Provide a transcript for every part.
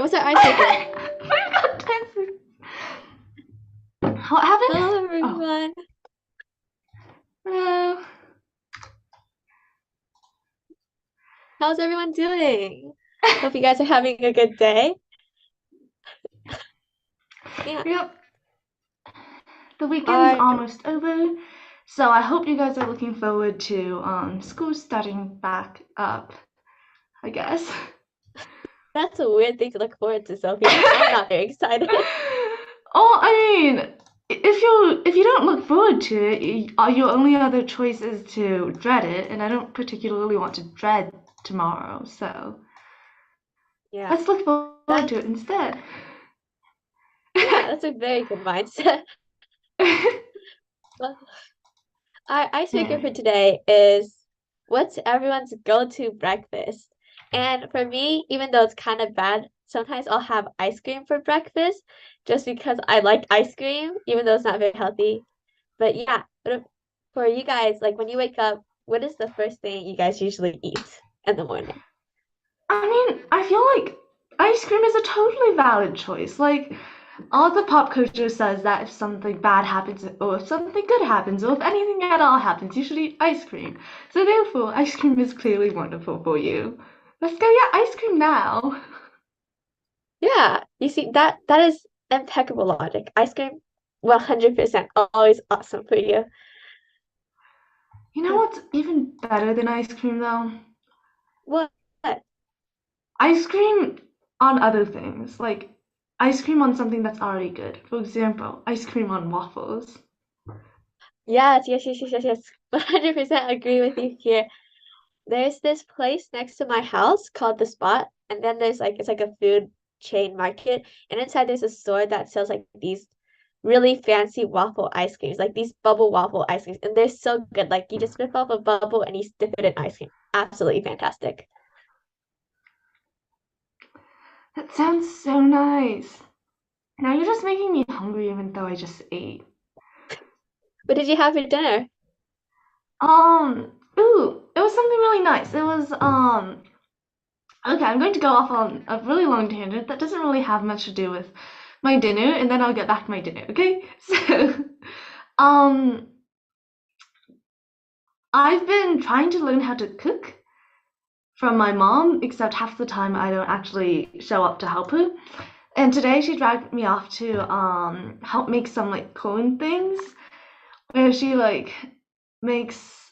what's our icebreaker? We've got 10 seconds. What happened? Hello, everyone. Hello. How's everyone doing? Hope you guys are having a good day. Yeah. Yep. The weekend's Our almost over, so I hope you guys are looking forward to school starting back up, I guess. That's a weird thing to look forward to, Sophie. I'm not very excited. Oh, I mean, if you don't look forward to it, your only other choice is to dread it, and I don't particularly want to dread tomorrow, so Yeah, let's look forward that's to it instead. that's a very good mindset. Well, our icebreaker Yeah. for today is what's everyone's go-to breakfast? And for me, even though it's kind of bad, sometimes I'll have ice cream for breakfast just because I like ice cream, even though it's not very healthy. But yeah, for you guys, like when you wake up, what is the first thing you guys usually eat in the morning? I mean, I feel like ice cream is a totally valid choice. Like, all the pop culture says that if something bad happens, or if something good happens, or if anything at all happens, you should eat ice cream. So therefore, ice cream is clearly wonderful for you. Let's go get ice cream now. Yeah, you see that is impeccable logic. Ice cream, 100% always awesome for you. You know what's even better than ice cream though? What? Ice cream on other things, like ice cream on something that's already good. For example, ice cream on waffles. Yes. 100% agree with you here. There's this place next to my house called The Spot, and then there's like it's like a food chain market, and inside there's a store that sells like these really fancy waffle ice creams, like these bubble waffle ice creams, and they're so good. Like you just rip off a bubble and you dip it in ice cream. Absolutely fantastic. That sounds so nice. Now you're just making me hungry even though I just ate. What did you have for dinner? Ooh, it was something really nice. It was, okay, I'm going to go off on a really long tangent that doesn't really have much to do with my dinner, and then I'll get back to my dinner, okay? So, um, I've been trying to learn how to cook from my mom, except half the time I don't actually show up to help her. And today she dragged me off to help make some like cone things where she like makes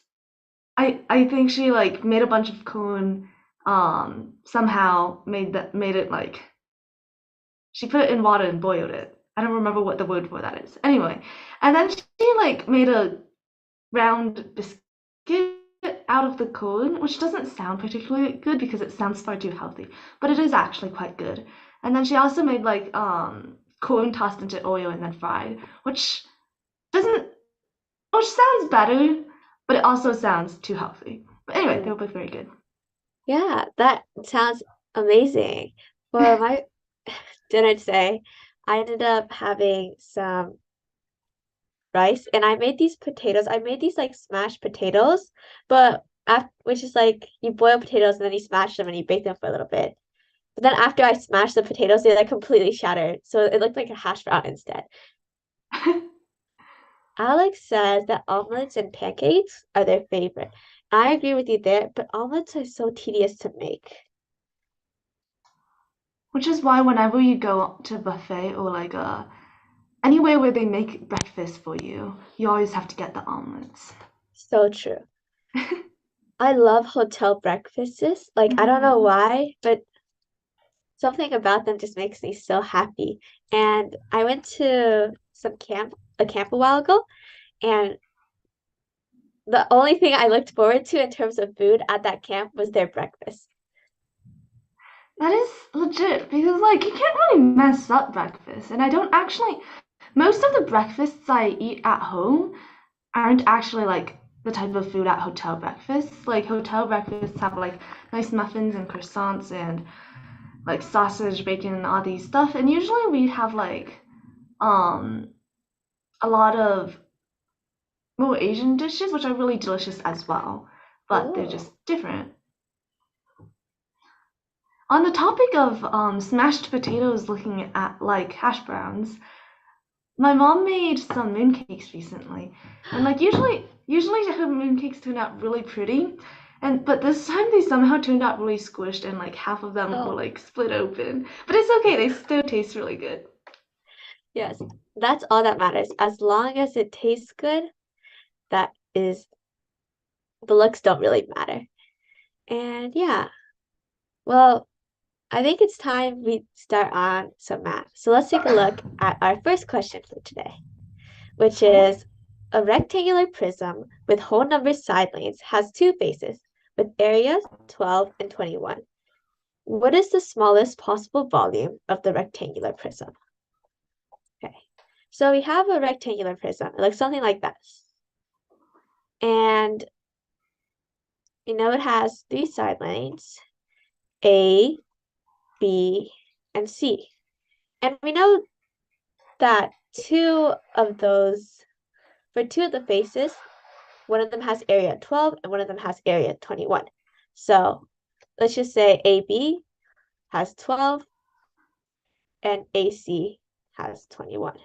I think she like made a bunch of cone somehow made it like she put it in water and boiled it. I don't remember what the word for that is. Anyway, and then she like made a round biscuit out of the cone, which doesn't sound particularly good because it sounds far too healthy, but it is actually quite good. And then she also made like corn tossed into oil and then fried, doesn't which sounds better, but it also sounds too healthy. But anyway, they Mm. were both very good. Yeah, that sounds amazing. For my dinner today, I ended up having some rice and I made these potatoes. I made these like smashed potatoes, but after, which is like you boil potatoes and then you smash them and you bake them for a little bit. But then after I smashed the potatoes, they like completely shattered. So it looked like a hash brown instead. Alex says that omelets and pancakes are their favorite. I agree with you there, but omelets are so tedious to make. Which is why whenever you go to a buffet or like anywhere where they make breakfast for you, you always have to get the omelets. So true. I love hotel breakfasts. Like, I don't know Mm-hmm. why, but something about them just makes me so happy. And I went to a camp a while ago, and the only thing I looked forward to in terms of food at that camp was their breakfast. That is legit because like you can't really mess up breakfast, and I don't actually. Most of the breakfasts I eat at home aren't actually like the type of food at hotel breakfasts. Like hotel breakfasts have like nice muffins and croissants and like sausage, bacon, and all these stuff. And usually we have like um a lot of more Asian dishes, which are really delicious as well, but they're Oh, just different. On the topic of smashed potatoes looking at like hash browns, my mom made some mooncakes recently, and like usually her mooncakes turn out really pretty, and but this time they somehow turned out really squished, and like half of them were Oh, like split open. But it's okay, they still taste really good. yes. That's all that matters. As long as it tastes good, that is the looks don't really matter. And yeah, well, I think it's time we start on some math. So let's take a look at our first question for today, which Okay. is a rectangular prism with whole number side lanes has two faces with areas 12 and 21. What is the smallest possible volume of the rectangular prism? Okay, so we have a rectangular prism. It looks something like this. And it has three side lanes, A, B, and C. And we know that for two of the faces, one of them has area 12 and one of them has area 21. So let's just say AB has 12 and AC has 21.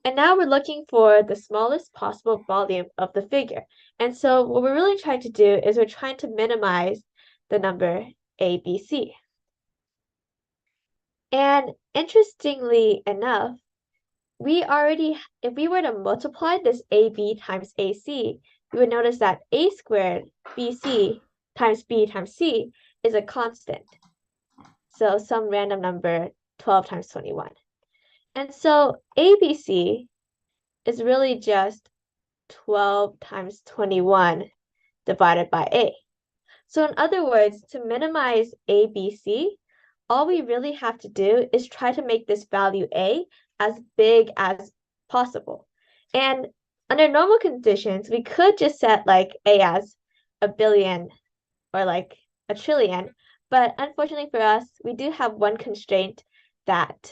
And now we're looking for the smallest possible volume of the figure. And so what we're really trying to do is we're trying to minimize the number ABC. And interestingly enough, if we were to multiply this AB times AC, we would notice that A squared BC times B times C is a constant. So some random number 12 times 21. And so ABC is really just 12 times 21 divided by A. So in other words, to minimize ABC, all we really have to do is try to make this value A as big as possible. And under normal conditions, we could just set like A as a billion or like a trillion. But unfortunately for us, we do have one constraint that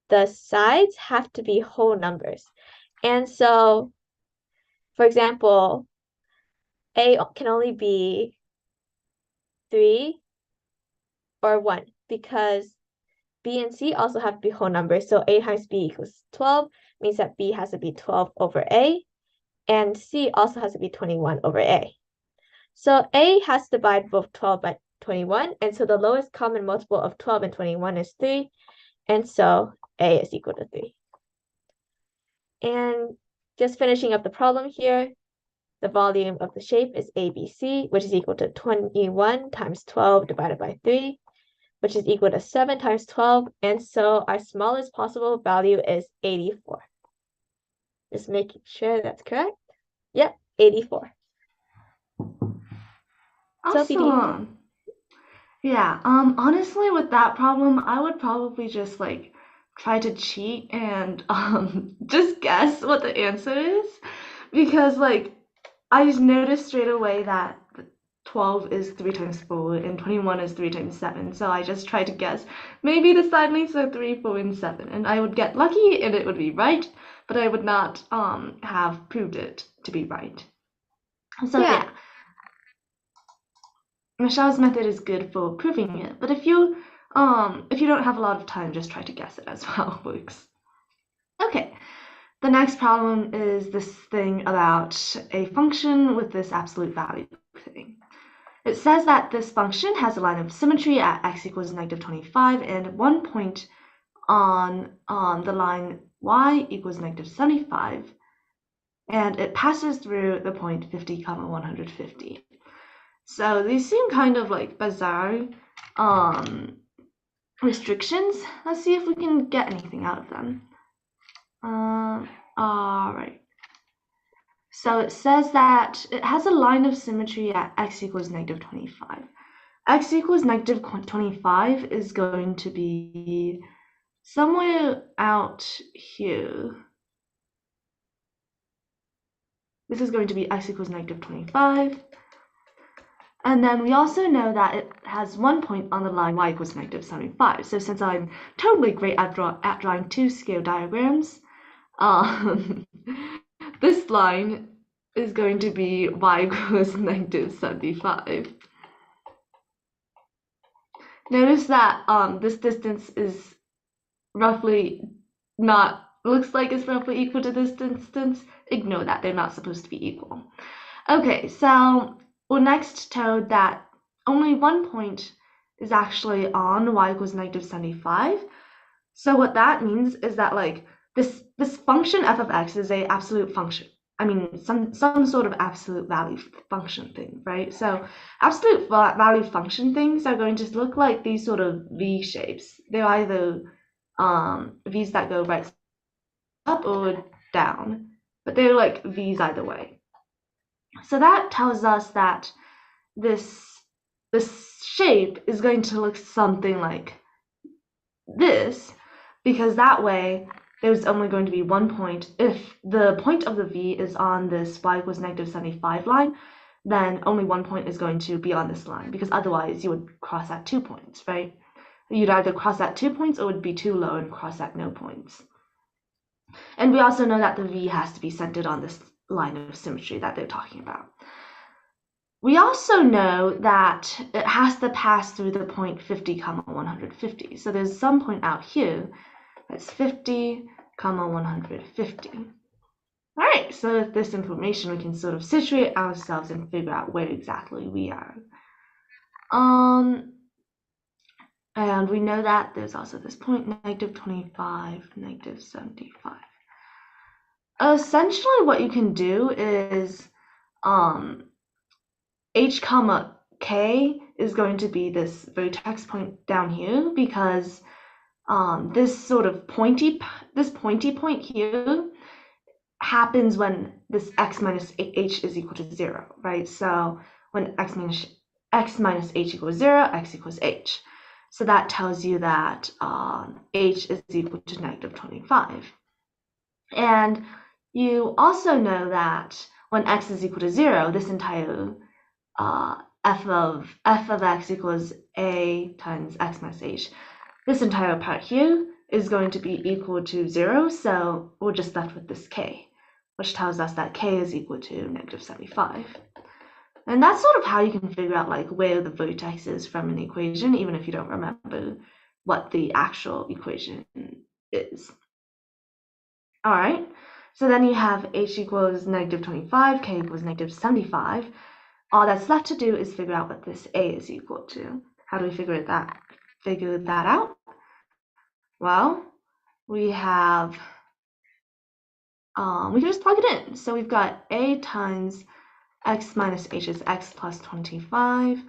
the sides have to be whole numbers. And so, for example, A can only be 3 or 1 because B and C also have to be whole numbers. So A times B equals 12 means that B has to be 12 over A, and C also has to be 21 over A. So A has to divide both 12 by 21, and so the lowest common multiple of 12 and 21 is 3, and so A is equal to 3. And just finishing up the problem here, the volume of the shape is ABC, which is equal to 21 times 12 divided by 3, which is equal to 7 times 12, and so our smallest possible value is 84. Just making sure that's correct. Yep, 84. Sophie, do you have Awesome. Yeah, honestly, with that problem, I would probably just like try to cheat and just guess what the answer is because like I just noticed straight away that 12 is 3 times 4 and 21 is 3 times 7. So I just tried to guess maybe the side lengths are 3, 4, and 7 and I would get lucky and it would be right, but I would not have proved it to be right. So Yeah, yeah, Michelle's method is good for proving it, but if you don't have a lot of time, just try to guess it as well. Works. Okay. The next problem is this thing about a function with this absolute value thing. It says that this function has a line of symmetry at x equals negative 25 and one point on the line y equals negative 75, and it passes through the point 50, 150. So these seem kind of like bizarre restrictions. Let's see if we can get anything out of them. All right. So it says that it has a line of symmetry at x equals negative 25. X equals negative 25 is going to be somewhere out here. This is going to be x equals negative 25. And then we also know that it has one point on the line y equals negative 75. So since I'm totally great at drawing two-scale diagrams, um, this line is going to be y equals negative 75. Notice that this distance is roughly not, looks like it's roughly equal to this distance. Ignore that, they're not supposed to be equal. Okay, so we'll next show that only one point is actually on y equals negative 75. So what that means is that like this function f of x is a absolute function. I mean, some sort of absolute value function thing, right? So absolute value function things are going to look like these sort of V shapes. They're either V's that go right up or down, but they're like V's either way. So that tells us that this this shape is going to look something like this, because that way there's only going to be one point. If the point of the V is on this y equals negative 75 line, then only one point is going to be on this line, because otherwise you would cross at 2 points, right? You'd either cross at 2 points or it would be too low and cross at no points. And we also know that the V has to be centered on this line of symmetry that they're talking about. We also know that it has to pass through the point 50, 150. So there's some point out here that's 50, 150. All right, so with this information, we can sort of situate ourselves and figure out where exactly we are. And we know that there's also this point, negative 25, negative 75. Essentially, what you can do is h comma k is going to be this vertex point down here, because this sort of pointy point here happens when this x minus h is equal to 0, right? So when x minus h equals 0, x equals h. So that tells you that h is equal to negative 25. And you also know that when x is equal to 0, this entire f of x equals a times x minus h. This entire part here is going to be equal to 0, so we're just left with this k, which tells us that k is equal to negative 75. And that's sort of how you can figure out like where the vertex is from an equation, even if you don't remember what the actual equation is. All right, so then you have h equals negative 25, k equals negative 75. All that's left to do is figure out what this a is equal to. How do we figure that out? Well, we have, we can just plug it in. So we've got a times x minus h is x plus 25,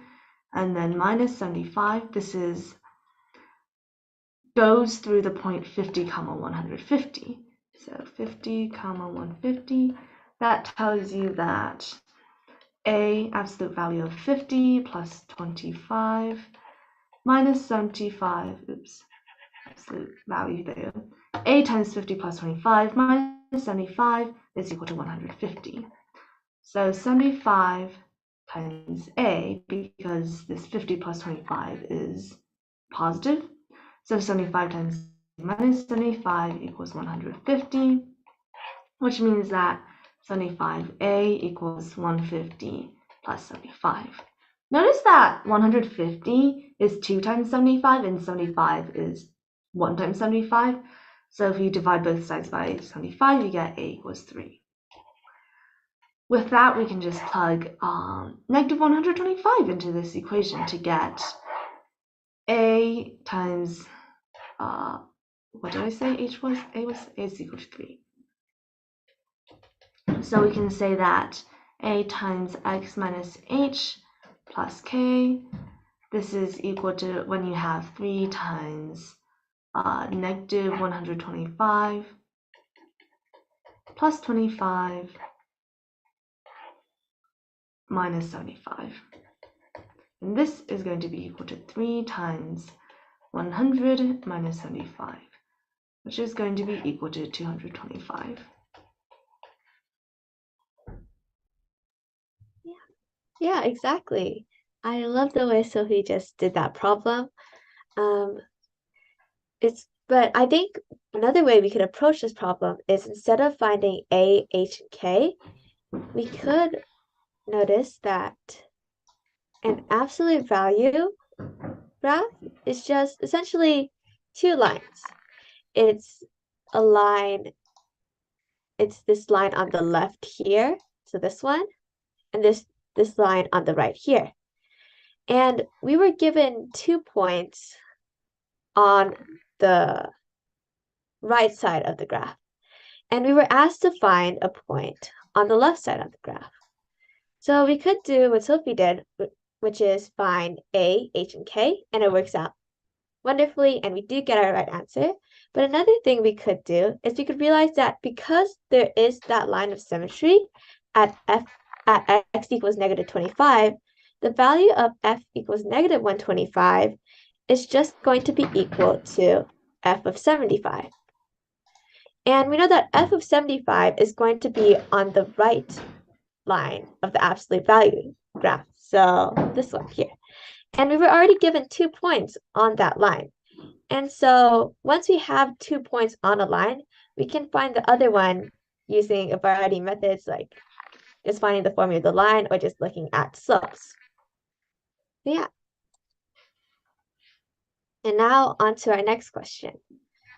and then minus 75. This goes through the point 50, 150. So 50, 150. That tells you that a absolute value of 50 plus 25 minus 75, absolute value there. A times 50 plus 25 minus 75 is equal to 150. So 75 times A, because this 50 plus 25 is positive. So 75 times minus 75 equals 150, which means that 75A equals 150 plus 75. Notice that 150 is 2 times 75 and 75 is 1 times 75. So if you divide both sides by 75, you get A equals 3. With that, we can just plug negative 125 into this equation to get A times, what did I say H was? A is equal to 3. So we can say that A times x minus h plus k, this is equal to, when you have 3 times negative 125 plus 25 minus 75. And this is going to be equal to 3 times 100 minus 75, which is going to be equal to 225. Yeah, exactly. I love the way Sophie just did that problem. But I think another way we could approach this problem is, instead of finding A, H, and K, we could notice that an absolute value graph is just essentially two lines. It's a line, it's this line on the left here, so this one, and this line on the right here. And we were given 2 points on the right side of the graph. And we were asked to find a point on the left side of the graph. So we could do what Sophie did, which is find A, H, and K, and it works out wonderfully, and we do get our right answer. But another thing we could do is we could realize that because there is that line of symmetry at x equals negative 25, the value of f equals negative 125 is just going to be equal to f of 75. And we know that f of 75 is going to be on the right line of the absolute value graph. So this one here. And we were already given 2 points on that line. And so once we have 2 points on a line, we can find the other one using a variety of methods like just finding the formula of the line or just looking at slopes. Yeah. And now on to our next question,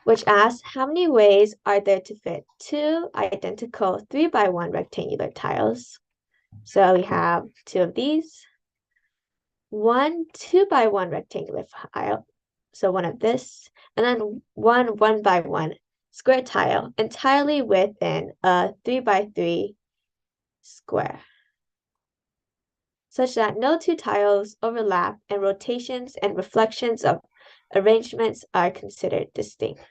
which asks, how many ways are there to fit two identical 3x1 rectangular tiles? So we have two of these, one 2x1 rectangular tile, so one of this, and then one 1x1 square tile entirely within a 3x3 square, such that no two tiles overlap and rotations and reflections of arrangements are considered distinct.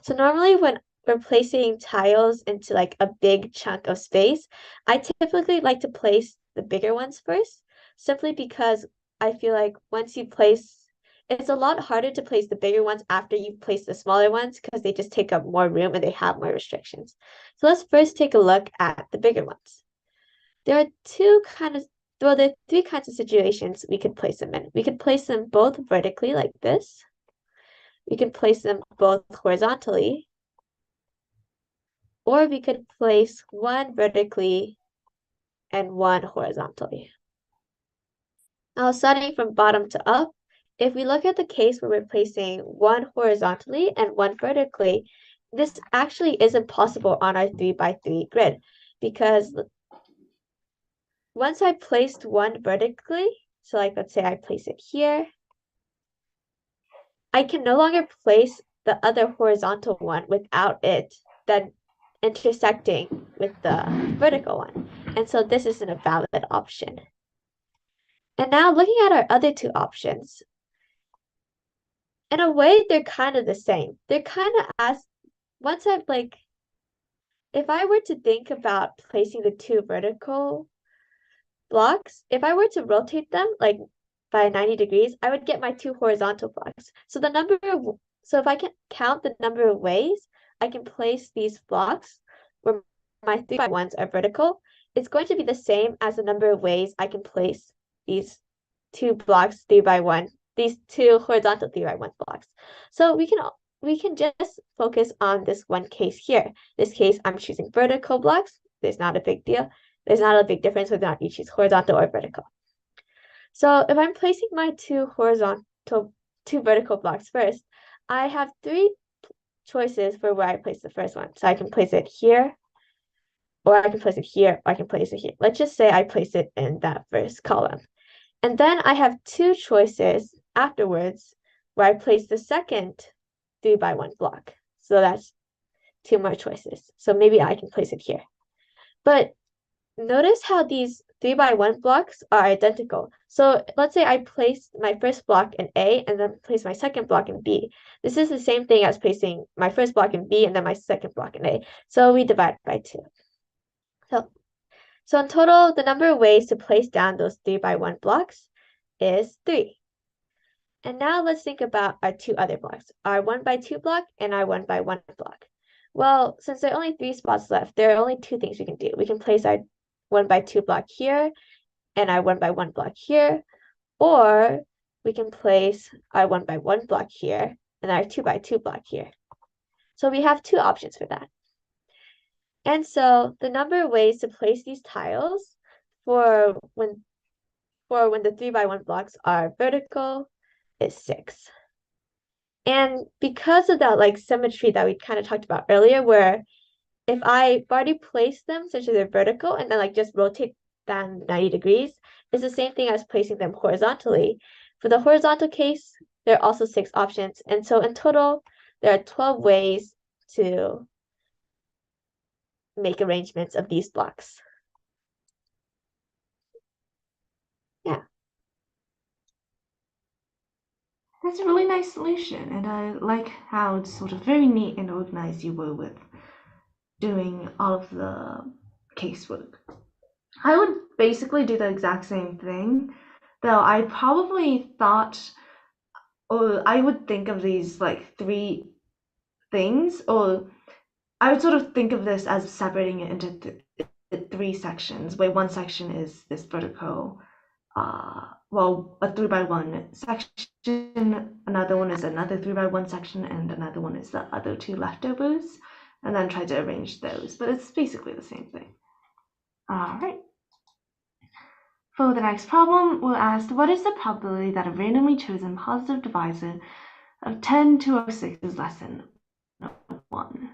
So normally when we're placing tiles into like a big chunk of space, I typically like to place the bigger ones first, simply because I feel like once you place, it's a lot harder to place the bigger ones after you've placed the smaller ones because they just take up more room and they have more restrictions. So let's first take a look at the bigger ones. There are there are three kinds of situations we could place them in. We could place them both vertically like this. We could place them both horizontally, or we could place one vertically and one horizontally. Now, starting from bottom to up, if we look at the case where we're placing one horizontally and one vertically, this actually isn't possible on our 3x3 grid because once I placed one vertically, so like let's say I place it here, I can no longer place the other horizontal one without it then intersecting with the vertical one. And so this isn't a valid option. And now looking at our other two options, in a way, they're kind of the same. They're kind of as, once I've like, if I were to think about placing the two vertical blocks, if I were to rotate them like by 90 degrees, I would get my two horizontal blocks. So if I can count the number of ways I can place these blocks where my 3x1s are vertical, it's going to be the same as the number of ways I can place these two blocks 3x1, these two horizontal 3x1 blocks. So we can just focus on this one case here. This case, I'm choosing vertical blocks. There's not a big deal. There's not a big difference whether or not you choose horizontal or vertical. So if I'm placing my two vertical blocks first, I have three choices for where I place the first one. So I can place it here, or I can place it here, or I can place it here. Let's just say I place it in that first column. And then I have two choices afterwards where I place the second 3x1 block. So that's two more choices. So maybe I can place it here. But notice how these 3x1 blocks are identical. So let's say I place my first block in A and then place my second block in B. This is the same thing as placing my first block in B and then my second block in A. So we divide by 2. So in total, the number of ways to place down those 3x1 blocks is 3. And now let's think about our two other blocks, our 1x2 block and our 1x1 block. Well, since there are only 3 spots left, there are only 2 things we can do. We can place our 1x2 block here and our 1x1 block here, or we can place our 1x1 block here and our 2x2 block here. So we have 2 options for that. And so the number of ways to place these tiles for when the 3x1 blocks are vertical is 6. And because of that like symmetry that we kind of talked about earlier, where if I've already placed them such that they're vertical and then like just rotate them 90 degrees, it's the same thing as placing them horizontally. For the horizontal case, there are also 6 options. And so in total, there are 12 ways to make arrangements of these blocks. Yeah. That's a really nice solution, and I like how it's sort of very neat and organized you were with doing all of the casework. I would basically do the exact same thing, though I probably thought, or I would think of these like 3 things, or I would sort of think of this as separating it into 3 sections, where one section is this vertical, well, a 3x1 section, another one is another 3x1 section, and another one is the other 2 leftovers, and then try to arrange those. But it's basically the same thing. All right. For the next problem, we'll ask, what is the probability that a randomly chosen positive divisor of 10 to 06 is less than 1?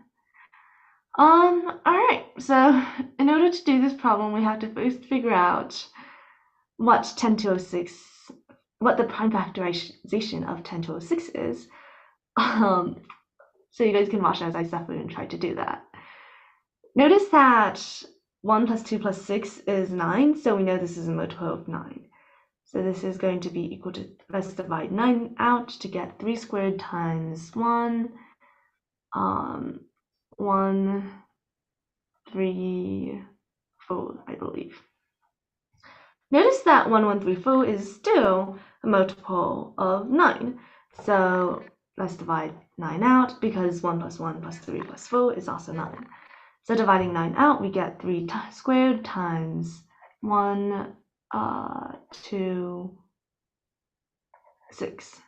Alright, so in order to do this problem, we have to first figure out what 10 to 06, what the prime factorization of 10 to 06 is. So you guys can watch as I suffer and try to do that. Notice that 1 plus 2 plus 6 is 9, so we know this is a multiple of 9. So this is going to be equal to, let's divide 9 out to get 3 squared times 1, 1, 3, 4, I believe. Notice that 1134 is still a multiple of 9. So let's divide 9 out because 1 plus 1 plus 3 plus 4 is also 9. So dividing 9 out, we get 3 squared times 1, 2, 6.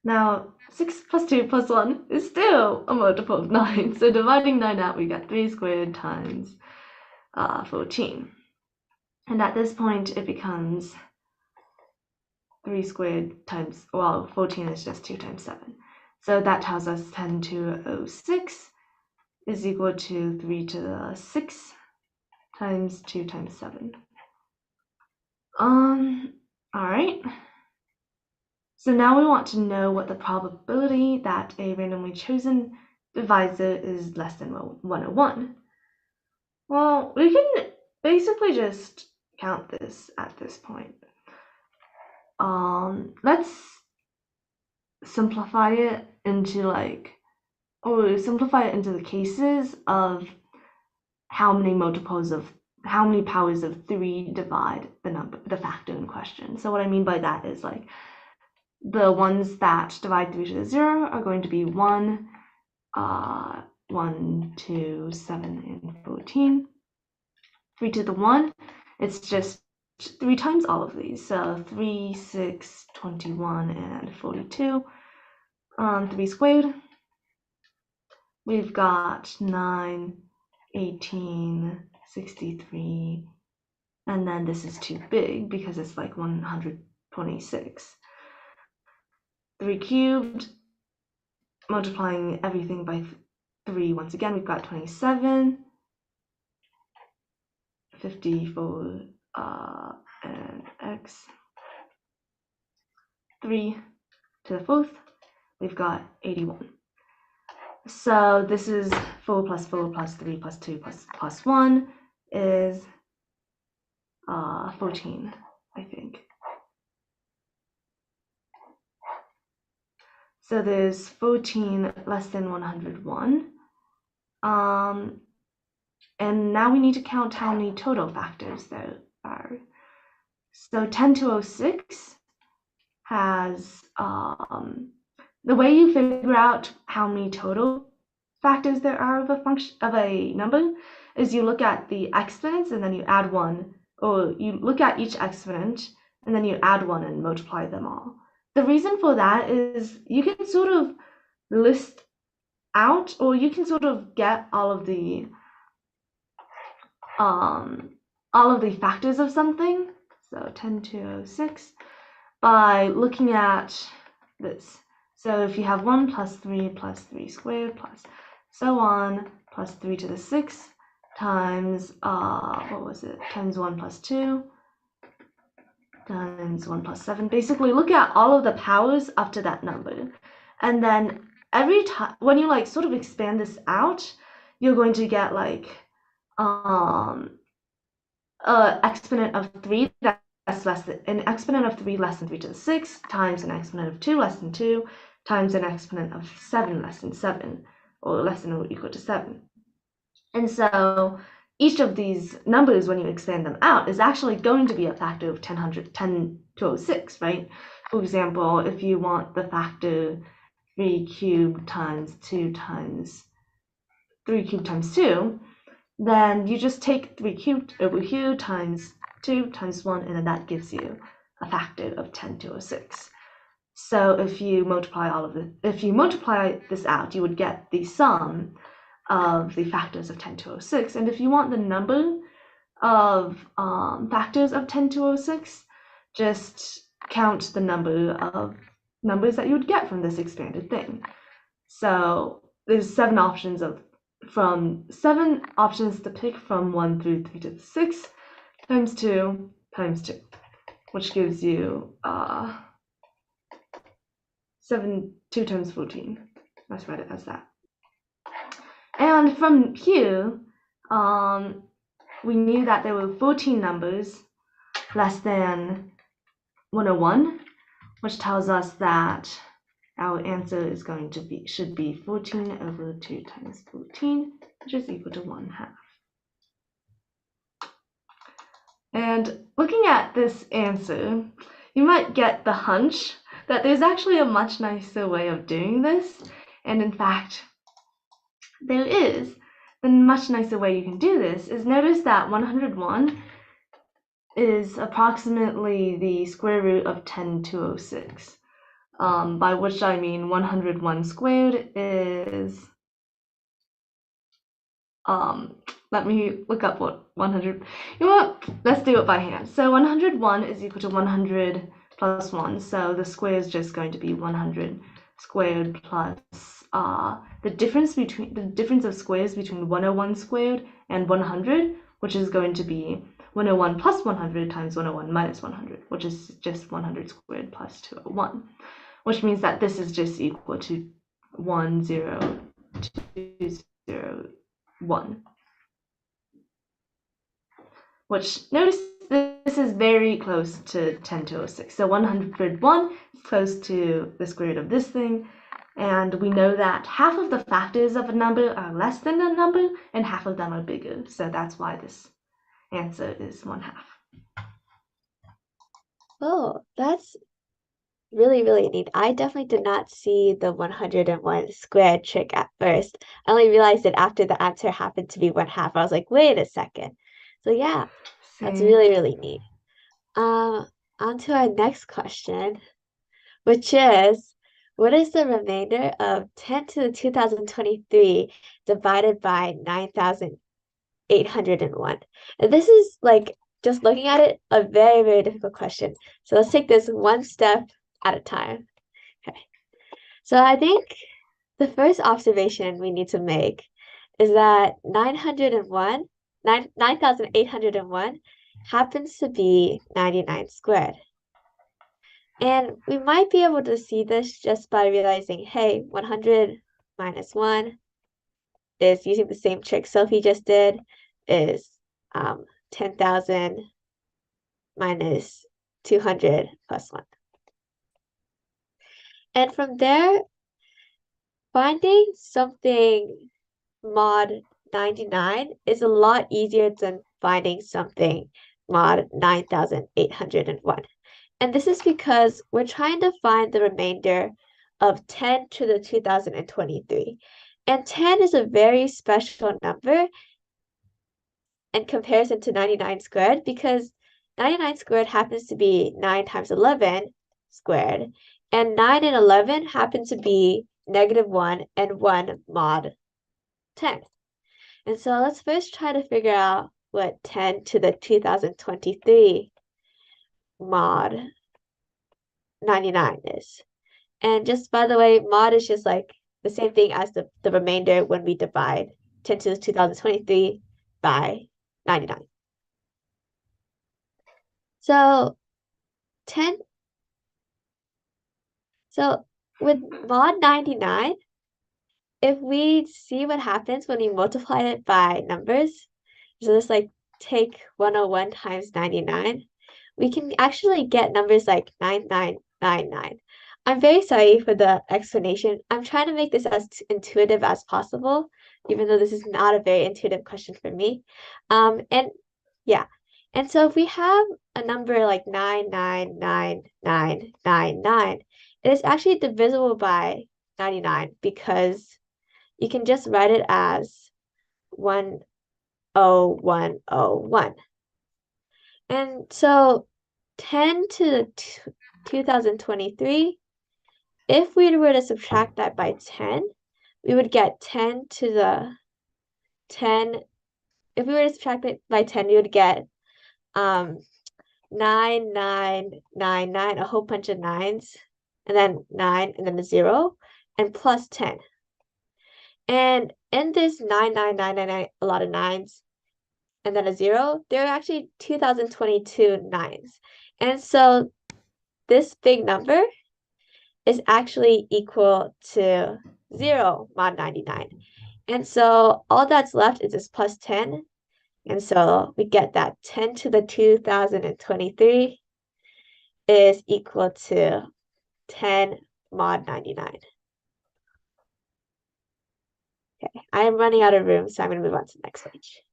Now, 6 plus 2 plus 1 is still a multiple of 9. So dividing 9 out, we get 3 squared times 14. And at this point, it becomes 3 squared times, well, 14 is just 2 times 7. So that tells us 10 to 06 is equal to 3 to the 6 times 2 times 7. All right. So now we want to know what the probability that a randomly chosen divisor is less than 101. Well, we can basically just count this at this point. Let's simplify it into simplify it into the cases of how many powers of 3 divide the factor in question. So what I mean by that is like the ones that divide 3 to the 0 are going to be 1, 1, 2, 7, and 14. 3 to the 1, it's just 3 times all of these. So 3, 6, 21, and 42. 3 squared, we've got 9, 18, 63, and then this is too big because it's like 126. 3 cubed, multiplying everything by 3 once again, we've got 27, 54, and x. 3 to the 4th, we've got 81. So this is 4 plus 4 plus 3 plus 2 plus 1 is 14, I think. So there's 14 less than 101. And now we need to count how many total factors there are. So 10 to 06 has, the way you figure out how many total factors there are of a function of a number is you look at the exponents and then you add 1, or you look at each exponent and then you add 1 and multiply them all. The reason for that is you can sort of list out, or you can sort of get all of the factors of something. So 10 to 06, by looking at this. So if you have 1 plus 3 squared plus so on plus 3 to the 6 times, what was it, times 1 plus 2 times 1 plus 7. Basically, look at all of the powers up to that number. And then every time, when you like sort of expand this out, you're going to get like exponent of 3 that's less than an exponent of 3 less than 3 to the 6 times an exponent of 2 less than 2 times an exponent of 7 less than 7 or less than or equal to 7. And so each of these numbers, when you expand them out, is actually going to be a factor of 10 to 06, right? For example, if you want the factor 3 cubed times 2 times 3 cubed times 2, then you just take 3 cubed over here times 2 times 1, and then that gives you a factor of 10 to 06. So if you multiply this out, you would get the sum of the factors of 10 to 06. And if you want the number of factors of 10 to 06, just count the number of numbers that you would get from this expanded thing. So there's 7 options to pick from 1 through 3 to the 6 times 2 times 2, which gives you 2 times 14. Let's write it as that. And from here, we knew that there were 14 numbers less than 101, which tells us that our answer is should be 14 over 2 times 14, which is equal to 1/2. And looking at this answer, you might get the hunch that there's actually a much nicer way of doing this. And in fact, there is. The much nicer way you can do this is notice that 101 is approximately the square root of 10 to 06. By which I mean 101 squared is, let me look up what 100, you know what, let's do it by hand. So 101 is equal to 100 plus 1, so the square is just going to be 100 squared plus the difference of squares between 101 squared and 100, which is going to be 101 plus 100 times 101 minus 100, which is just 100 squared plus 201, which means that this is just equal to 10201. Which, notice this is very close to 10 to 06. So 101 is close to the square root of this thing. And we know that half of the factors of a number are less than a number, and half of them are bigger. So that's why this answer is 1/2. Oh, that's really, really neat. I definitely did not see the 101 squared trick at first. I only realized it after the answer happened to be 1/2. I was like, wait a second. So yeah, that's really, really neat. On to our next question, which is, what is the remainder of 10 to the 2023 divided by 9,801? And this is like, just looking at it, a very, very difficult question. So let's take this one step at a time. Okay. So I think the first observation we need to make is that 9,801 happens to be 99 squared. And we might be able to see this just by realizing, hey, 100 minus 1 is using the same trick Sophie just did, is 10,000 minus 200 plus 1. And from there, finding something mod 99 is a lot easier than finding something mod 9,801. And this is because we're trying to find the remainder of 10 to the 2023. And 10 is a very special number in comparison to 99 squared because 99 squared happens to be 9 times 11 squared. And 9 and 11 happen to be -1 and 1 mod 10. And so let's first try to figure out what 10 to the 2023 mod 99 is. And just by the way, mod is just like the same thing as the remainder when we divide 10 to the 2023 by 99. So 10, so with mod 99, if we see what happens when we multiply it by numbers, so just like take 101 times 99, we can actually get numbers like 9999. I'm very sorry for the explanation. I'm trying to make this as intuitive as possible, even though this is not a very intuitive question for me. And yeah. And so if we have a number like 99999, it is actually divisible by 99 because you can just write it as 10101. And so 10 to the 2023, if we were to subtract that by 10, we would get 10 to the 10. If we were to subtract it by 10, we would get 9999, a whole bunch of nines, and then 9, and then a 0, and plus 10. And in this 99999, a lot of nines, and then a 0, there are actually 2022 nines. And so this big number is actually equal to 0 mod 99. And so all that's left is this plus 10. And so we get that 10 to the 2023 is equal to 10 mod 99. Okay, I am running out of room, so I'm going to move on to the next page.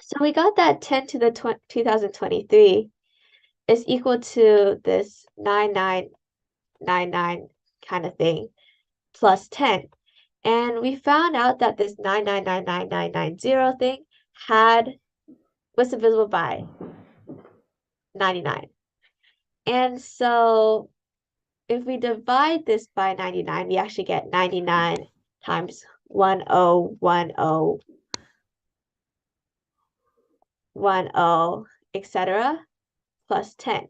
So we got that 10 to the 2023 is equal to this 9999 kind of thing plus 10. And we found out that this 9999990 thing was divisible by 99. And so if we divide this by 99, we actually get 99 times 101010, etc., plus 10.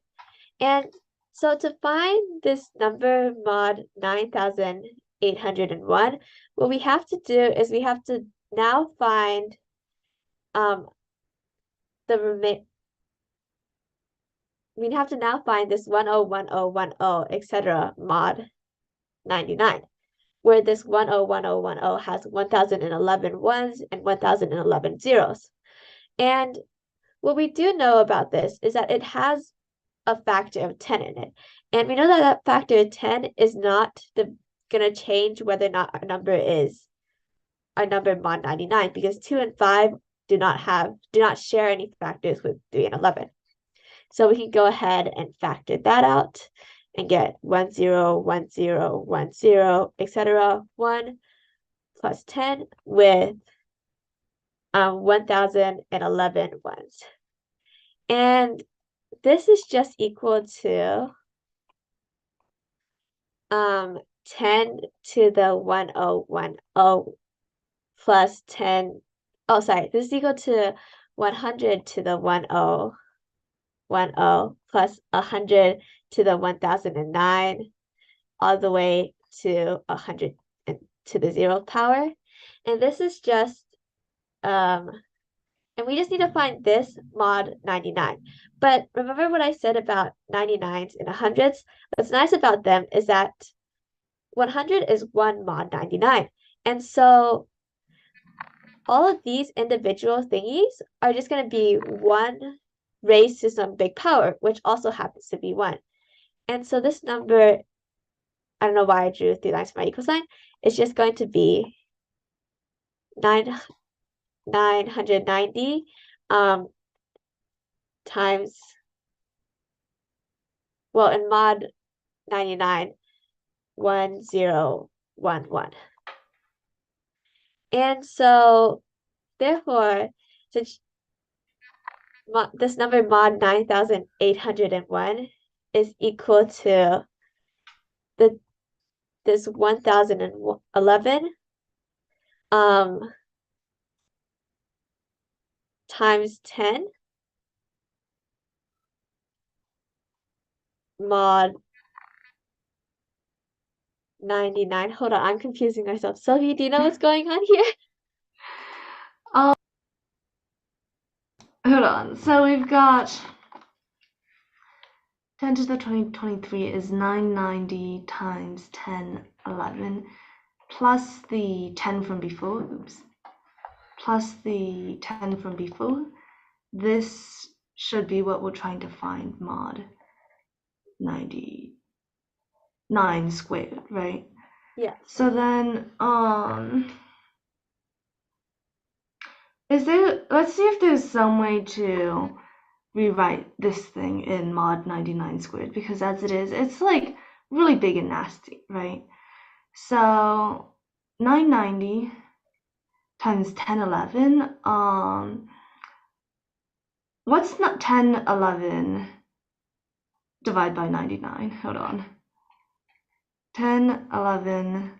And so to find this number mod 9801, what we have to do is we have to now find the remain we have to now find this 101010, etc., mod 99, where this 101010 has 1011 ones and 1011 zeros. And what we do know about this is that it has a factor of 10 in it. And we know that that factor of 10 is not going to change whether or not our number mod 99, because 2 and 5 do not share any factors with 3 and 11. So we can go ahead and factor that out and get 10 10 10, etc. 1 plus 10 with 1011 ones. And this is just equal to 10 to the 1010 plus 10. Oh, sorry. This is equal to 100 to the 1010 plus 100 to the 1009 all the way to 100 to the 0th power. And this is just and we just need to find this mod 99. But remember what I said about 99s and 100s? What's nice about them is that 100 is 1 mod 99. And so all of these individual thingies are just going to be 1 raised to some big power, which also happens to be 1. And so this number, I don't know why I drew 3 lines for my equal sign, it's just going to be 990 times, well, in mod 99, 1011. And so therefore, since this number mod 9801 is equal to this 1011 times 10 mod 99. Hold on, I'm confusing myself. Sophie, do you know what's going on here? Um, hold on. So we've got 10 to the 23 is 990 times 10, 11, plus the 10 from before, oops, plus the 10 from before. This should be what we're trying to find, mod 99 squared, right? Yeah. So then, let's see if there's some way to rewrite this thing in mod 99 squared, because as it is, it's like really big and nasty, right? So 990 times 1011, what's not 1011 divided by 99? Hold on. 1011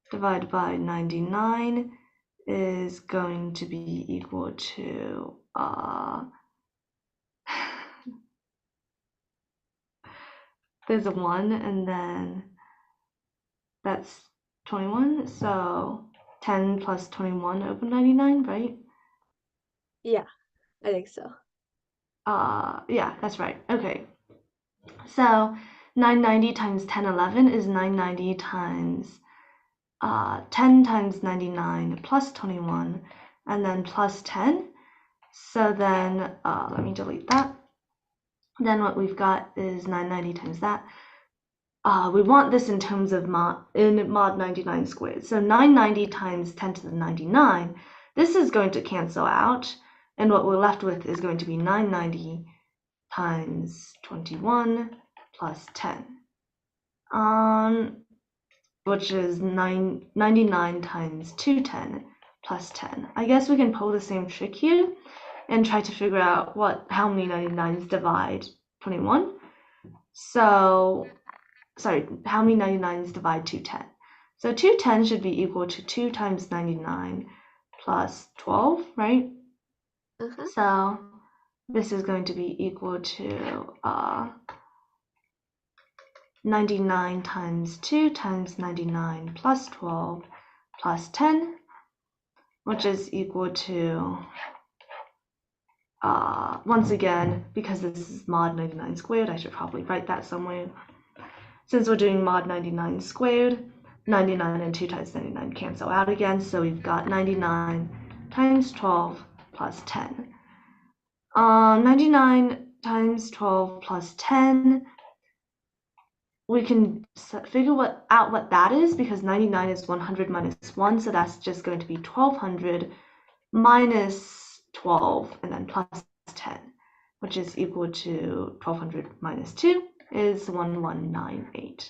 divided by 99 is going to be equal to there's a 1 and then that's 21, so 10 plus 21 over 99, right? Yeah, I think so. Yeah, that's right. Okay. So 990 times 1011 is 990 times 10 times 99 plus 21 and then plus 10. So then let me delete that. Then what we've got is 990 times that. We want this in terms of mod 99 squared. So 990 times 10 to the 99, this is going to cancel out. And what we're left with is going to be 990 times 21 plus 10. Which is 99 times 210 plus 10. I guess we can pull the same trick here and try to figure out how many 99s divide 21. So, sorry, how many 99s divide 210? So 210 should be equal to 2 times 99 plus 12, right? Uh-huh. So this is going to be equal to 99 times 2 times 99 plus 12 plus 10, which is equal to, once again, because this is mod 99 squared, I should probably write that somewhere. Since we're doing mod 99 squared, 99 and 2 times 99 cancel out again, so we've got 99 times 12 plus 10. 99 times 12 plus 10, we can figure out what that is, because 99 is 100 minus 1, so that's just going to be 1200 minus 12 and then plus 10, which is equal to 1200 minus 2 is 1198.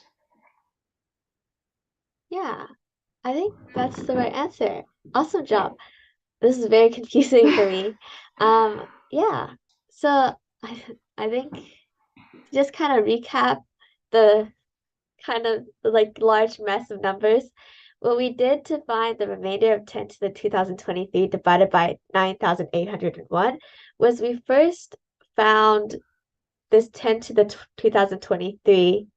Yeah, I think that's the right answer. Awesome job. This is very confusing for me. Yeah. So I think to just kind of recap the kind of like large mess of numbers, what we did to find the remainder of 10 to the 2023 divided by 9,801 was we first found this 10 to the 2023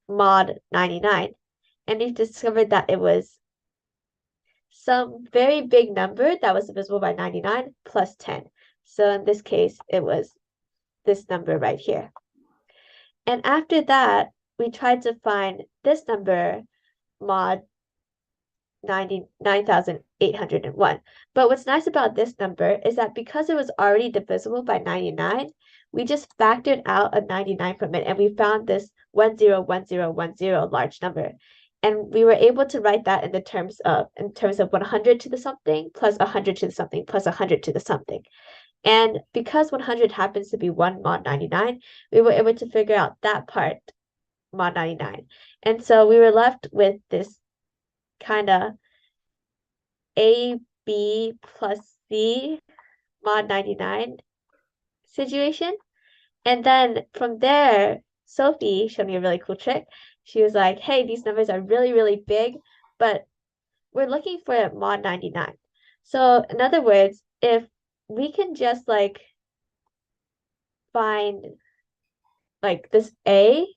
mod 99, and we discovered that it was some very big number that was divisible by 99 plus 10. So in this case, it was this number right here. And after that, we tried to find this number, mod 99,801. But what's nice about this number is that because it was already divisible by 99, we just factored out a 99 from it, and we found this 101010 large number. And we were able to write that in terms of 100 to the something plus 100 to the something plus 100 to the something. And because 100 happens to be 1 mod 99, we were able to figure out that part, mod 99. And so we were left with this kind of A, B plus C mod 99 situation. And then from there, Sophie showed me a really cool trick. She was like, hey, these numbers are really, really big, but we're looking for mod 99. So in other words, if we can just like find like this A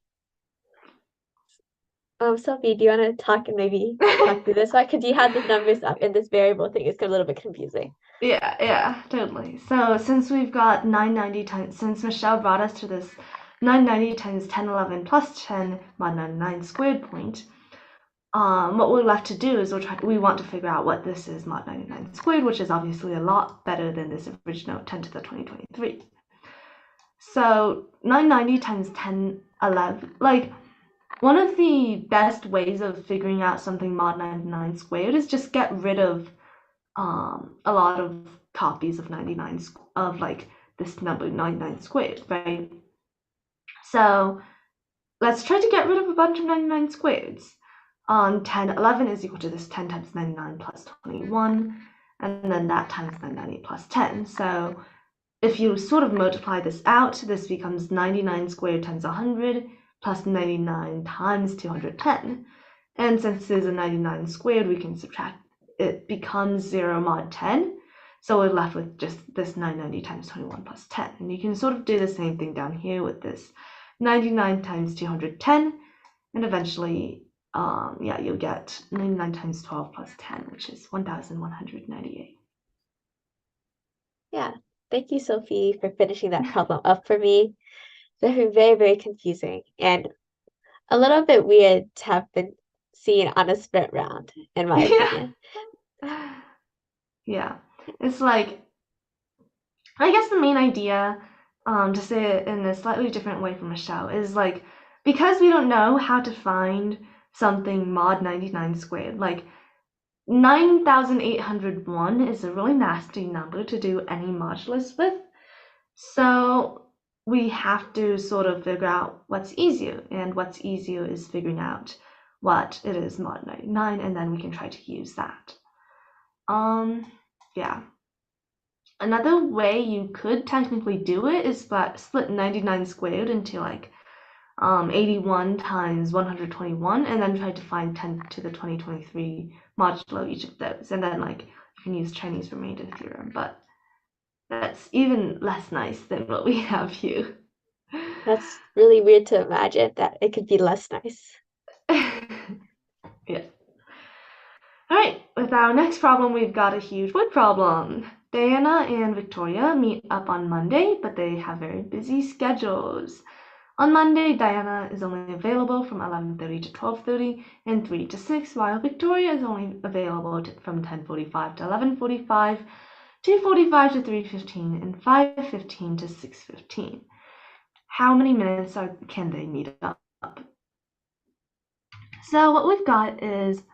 Sophie, do you want to talk and maybe talk through this one? Because you had the numbers up and this variable thing is a little bit confusing. Yeah, totally. So since we've got 990 times, since Michelle brought us to this 990 times 1011 plus 10 mod 99 squared point, what we're left to do is we want to figure out what this is mod 99 squared, which is obviously a lot better than this original 10 to the 2023. So 990 times 1011, like one of the best ways of figuring out something mod 99 squared is just get rid of a lot of copies of 99 of like this number 99 squared, right? So let's try to get rid of a bunch of 99 squareds. 1011 is equal to this 10 times 99 plus 21, and then that times 990 plus 10. So if you sort of multiply this out, this becomes 99 squared times 100 plus 99 times 210. And since this is a 99 squared, we can subtract. It becomes 0 mod 10. So we're left with just this 990 times 21 plus 10. And you can sort of do the same thing down here with this 99 times 210. And eventually, you'll get 99 times 12 plus 10, which is 1,198. Yeah. Thank you, Sophie, for finishing that problem up for me. Very, very, very confusing and a little bit weird to have been seen on a sprint round, in my opinion. Yeah. It's like, I guess the main idea, to say it in a slightly different way from Michelle, is like, because we don't know how to find something mod 99 squared, like 9,801 is a really nasty number to do any modulus with. So we have to sort of figure out what's easier, and what's easier is figuring out what it is mod 99, and then we can try to use that. Yeah. Another way you could technically do it is split 99 squared into like 81 times 121, and then try to find 10 to the 2023 modulo each of those, and then like you can use Chinese remainder theorem, but that's even less nice than what we have here. That's really weird to imagine that it could be less nice. Yeah. All right, with our next problem, we've got a huge word problem. Diana and Victoria meet up on Monday, but they have very busy schedules. On Monday, Diana is only available from 11:30 to 12:30 and 3 to 6, while Victoria is only available from 10:45 to 11:45, 2:45 to 3:15, and 5:15 to 6:15. How many minutes can they meet up? So what we've got is,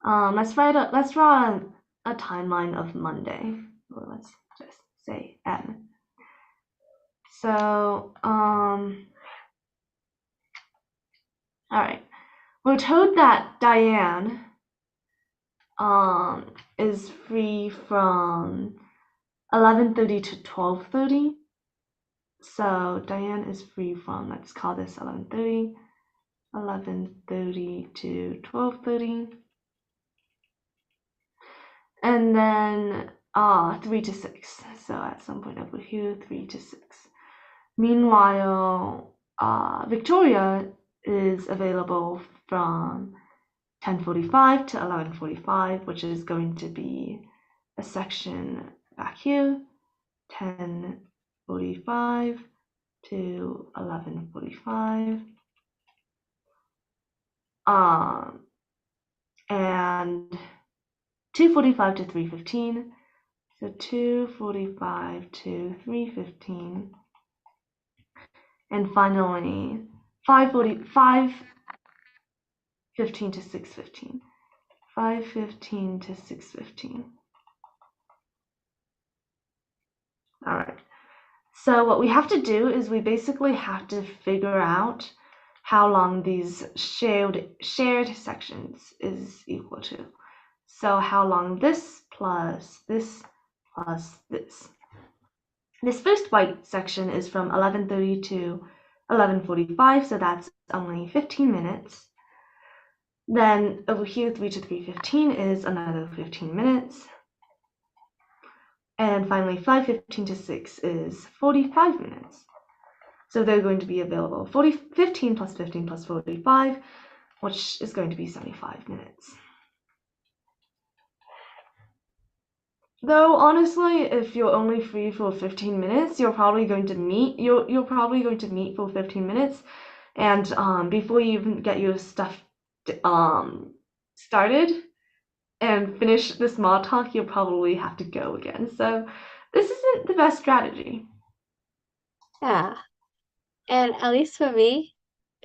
let's draw a timeline of Monday. Or let's just say M. So, all right. We're told that Diane is free from 11:30 to 12:30. So Diane is free from, let's call this 11:30 to 12:30. And then 3 to 6. So at some point over here, 3 to 6. Meanwhile, Victoria is available from 10:45 to 11:45, which is going to be a section back here, 10:45 to 11:45. And 2:45 to 3:15. So 2:45 to 3:15. And finally 5:15 to 6:15. 5:15 to 6:15. All right. So what we have to do is we basically have to figure out how long these shared sections is equal to. So how long this plus this plus this. This first white section is from 11:30 to 11:45, so that's only 15 minutes. Then over here, 3 to 3:15 is another 15 minutes. And finally, 5:15 to 6 is 45 minutes. So they're going to be available 15 plus 15 plus 45, which is going to be 75 minutes. Though honestly, if you're only free for 15 minutes, you're probably going to meet. You're probably going to meet for 15 minutes, and before you even get your stuff started and finish the small talk, you'll probably have to go again. So this isn't the best strategy. Yeah. And at least for me,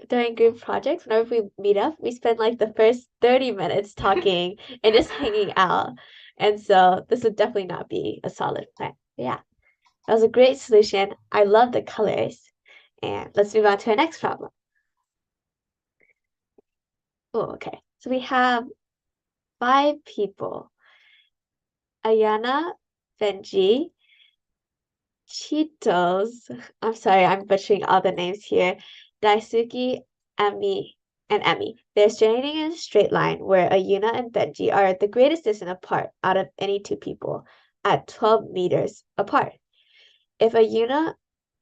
during group projects, whenever we meet up, we spend like the first 30 minutes talking and just hanging out. And so this would definitely not be a solid plan. Yeah, that was a great solution. I love the colors. And let's move on to our next problem. Oh, okay. So we have 5 people. Ayana, Benji, Cheetos. I'm sorry, I'm butchering all the names here. Daisuke, Emmy, and Emmy. They're standing in a straight line where Ayuna and Benji are the greatest distance apart out of any 2 people at 12 meters apart. If Ayuna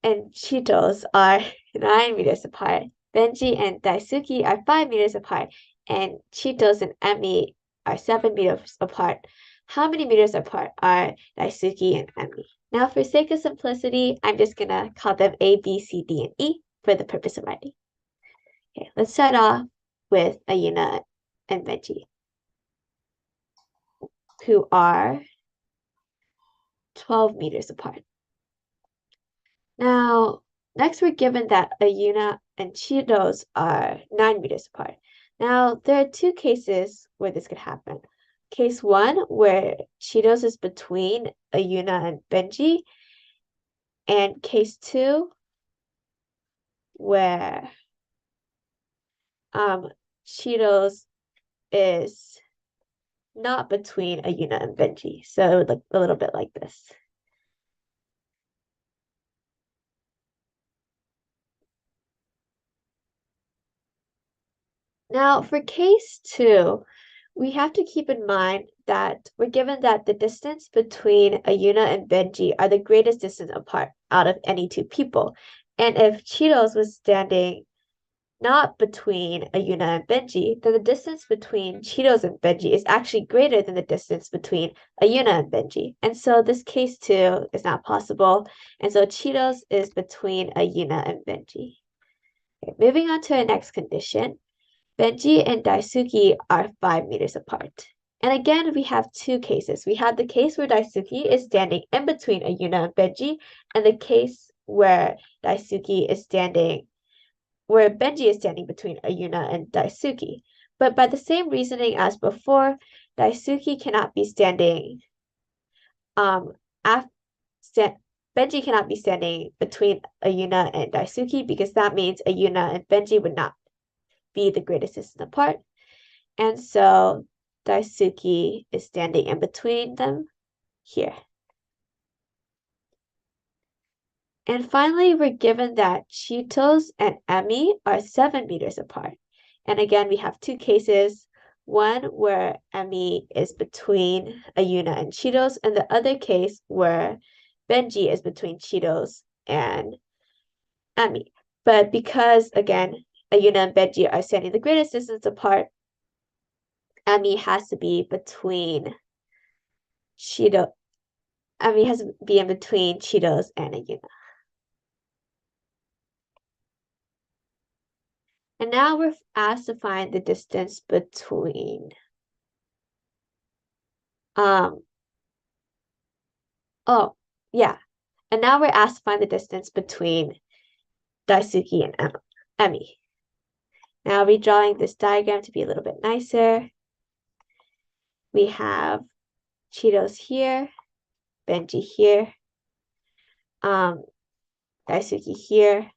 and Cheetos are 9 meters apart, Benji and Daisuke are 5 meters apart, and Cheetos and Emmy are 7 meters apart. How many meters apart are Daisuke and Emmy? Now, for sake of simplicity, I'm just gonna call them A, B, C, D, and E for the purpose of writing. Okay, let's start off with Ayuna and Benji, who are 12 meters apart. Now, next we're given that Ayuna and Cheetos are 9 meters apart. Now, there are 2 cases where this could happen. Case 1, where Cheetos is between Ayuna and Benji, and case 2, where Cheetos is not between Ayuna and Benji. So it would look a little bit like this. Now, for case 2, we have to keep in mind that we're given that the distance between Ayuna and Benji are the greatest distance apart out of any 2 people. And if Cheetos was standing not between Ayuna and Benji, then the distance between Cheetos and Benji is actually greater than the distance between Ayuna and Benji. And so this case 2 is not possible. And so Cheetos is between Ayuna and Benji. Okay, moving on to our next condition. Benji and Daisuke are 5 meters apart. And again, we have 2 cases. We have the case where Daisuke is standing in between Ayuna and Benji, and the case where Benji is standing between Ayuna and Daisuke. But by the same reasoning as before, Daisuke cannot be standing Benji cannot be standing between Ayuna and Daisuke because that means Ayuna and Benji would not be the greatest distance apart. And so Daisuke is standing in between them here. And finally, we're given that Cheetos and Emmy are 7 meters apart. And again, we have 2 cases. One where Emmy is between Ayuna and Cheetos, and the other case where Benji is between Cheetos and Emmy. But because, again, Ayuna and Benji are standing the greatest distance apart, Emmy has to be between Cheetos. Emmy has to be in between Cheetos and Ayuna. And now we're asked to find the distance between And now we're asked to find the distance between Daisuke and Emmy. Now I'll be drawing this diagram to be a little bit nicer. We have Cheetos here, Benji here, Daisuke here,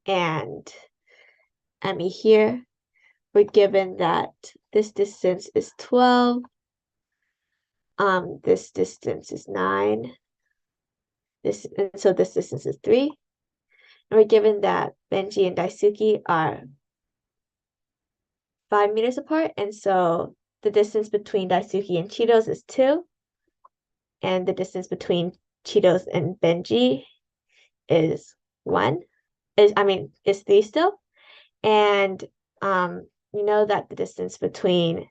and Emmy here. We're given that this distance is 12. This distance is 9. So this distance is 3. And we're given that Benji and Daisuke are 5 meters apart, and so the distance between Daisuke and Cheetos is 2, and the distance between Cheetos and Benji is 3 still. And we know that the distance between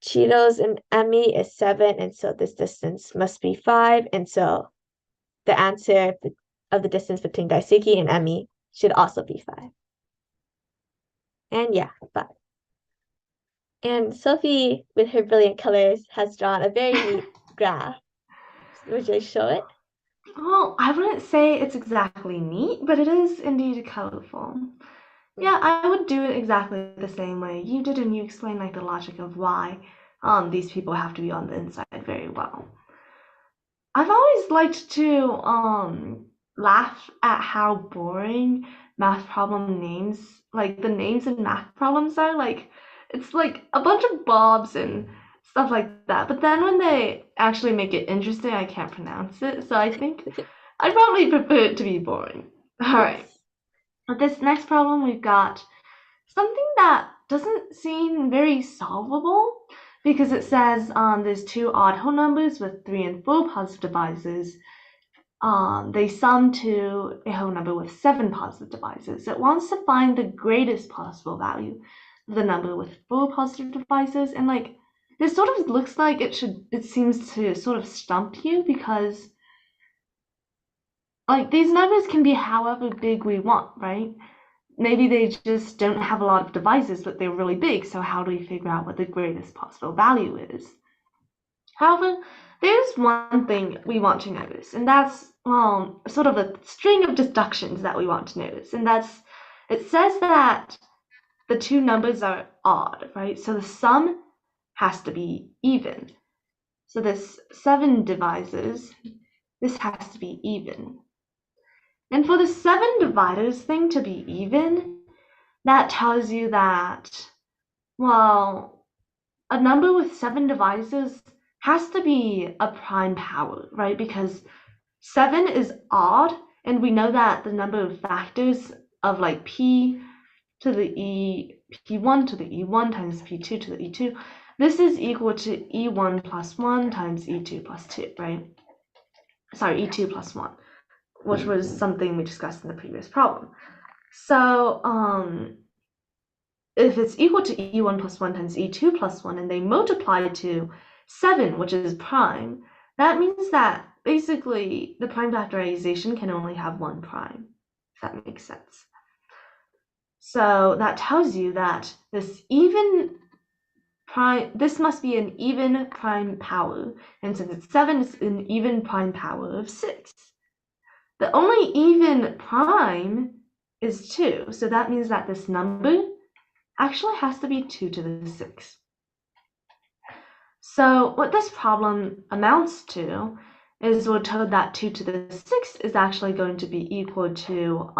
Cheetos and Emmy is 7, and so this distance must be 5, and so the answer of the distance between Daisuke and Emmy should also be 5. And yeah, 5. And Sophie, with her brilliant colors, has drawn a very neat graph. Would you show it? Well, I wouldn't say it's exactly neat, but it is indeed colorful. Yeah, I would do it exactly the same way you did, and you explained like the logic of why these people have to be on the inside very well. I've always liked to laugh at how boring math problem names, like the names in math problems are. Like it's like a bunch of bobs and stuff like that. But then when they actually make it interesting, I can't pronounce it. So I think I'd probably prefer it to be boring. All right. Yes. With this next problem, we've got something that doesn't seem very solvable because it says there's two odd whole numbers with 3 and 4 positive divisors. They sum to a whole number with 7 positive divisors. It wants to find the greatest possible value of the number with 4 positive divisors, and like this sort of looks like it seems to sort of stump you because like these numbers can be however big we want, right? Maybe they just don't have a lot of divisors, but they're really big, so how do we figure out what the greatest possible value is? However, there's one thing we want to notice, and that's sort of a string of deductions that we want to notice, and that's it says that the two numbers are odd, right? So the sum has to be even. So this 7 divisors, this has to be even. And for the 7 dividers thing to be even, that tells you that, well, a number with 7 divisors has to be a prime power, right? Because 7 is odd, and we know that the number of factors of like p to the p1 to the e1 times p2 to the e2, this is equal to e1 plus 1 times e2 plus 2, right? Sorry, e2 plus 1, which was something we discussed in the previous problem. So, if it's equal to e1 plus 1 times e2 plus 1, and they multiply to 7, which is prime, that means that basically the prime factorization can only have one prime, if that makes sense. So that tells you that this must be an even prime power, and since it's 7, it's an even prime power of 6. The only even prime is 2, so that means that this number actually has to be 2 to the 6. So what this problem amounts to is we're told that 2 to the 6 is actually going to be equal to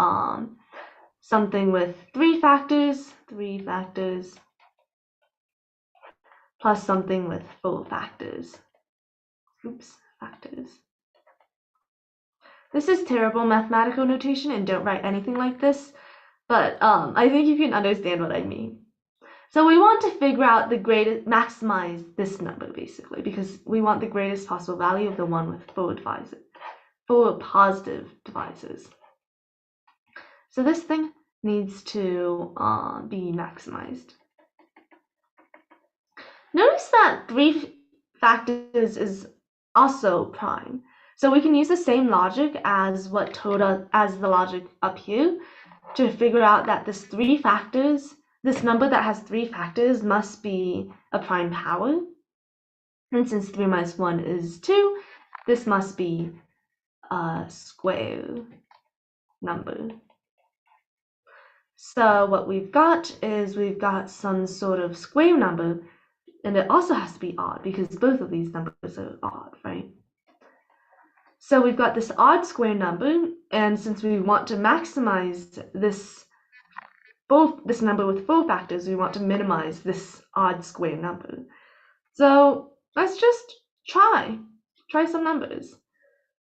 something with 3 factors, plus something with 4 factors. Factors. This is terrible mathematical notation, and don't write anything like this, but I think you can understand what I mean. So we want to figure out the greatest, maximize this number basically, because we want the greatest possible value of the one with 4 positive divisors. So this thing needs to be maximized. Notice that 3 factors is also prime. So we can use the same logic as the logic up here to figure out that this number that has 3 factors must be a prime power. And since 3 minus 1 is 2, this must be a square number. So what we've got is some sort of square number, and it also has to be odd because both of these numbers are odd, right? So we've got this odd square number, and since we want to maximize this number with 4 factors, we want to minimize this odd square number. So let's just try some numbers.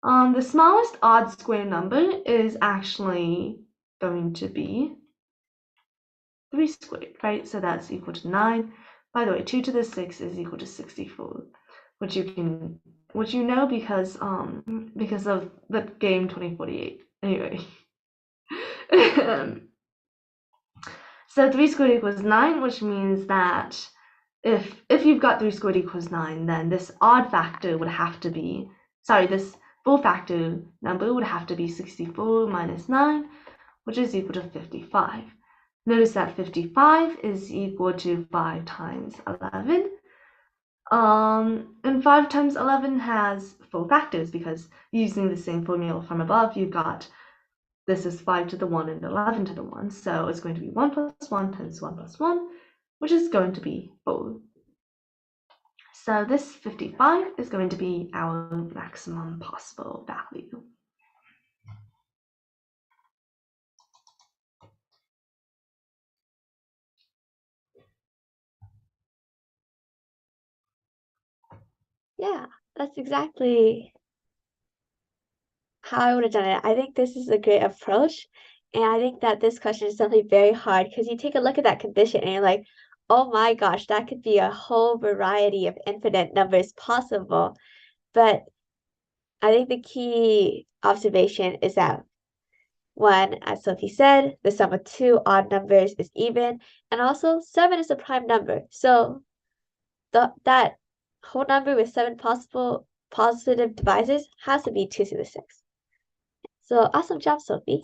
The smallest odd square number is actually going to be 3 squared, right? So that's equal to 9. By the way, 2 to the 6 is equal to 64, which you know because of the game 2048. Anyway. So 3 squared equals 9, which means that if you've got 3 squared equals 9, then this odd factor would have to be, sorry, this full factor number would have to be 64 minus 9, which is equal to 55. Notice that 55 is equal to 5 times 11. And 5 times 11 has full factors because using the same formula from above, you've got this is 5 to the 1 and 11 to the 1. So it's going to be 1 plus 1 times 1 plus 1, which is going to be 4. So this 55 is going to be our maximum possible value. Yeah, that's exactly how I would have done it. I think this is a great approach. And I think that this question is definitely very hard because you take a look at that condition and you're like, oh my gosh, that could be a whole variety of infinite numbers possible. But I think the key observation is that one, as Sophie said, the sum of two odd numbers is even, and also 7 is a prime number. So that whole number with 7 possible positive divisors has to be 2 to the 6. So awesome job, Sophie.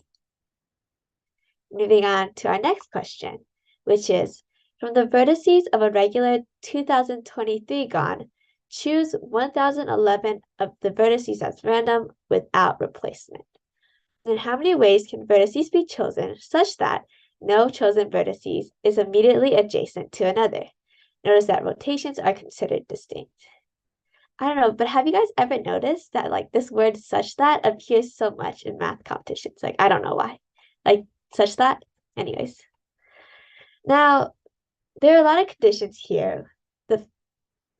Moving on to our next question, which is, from the vertices of a regular 2023 gon, choose 1011 of the vertices as random without replacement. In how many ways can vertices be chosen such that no chosen vertices is immediately adjacent to another? Notice that rotations are considered distinct. I don't know, but have you guys ever noticed that like this word such that appears so much in math competitions? Like, I don't know why. Like, such that? Anyways. Now, there are a lot of conditions here. The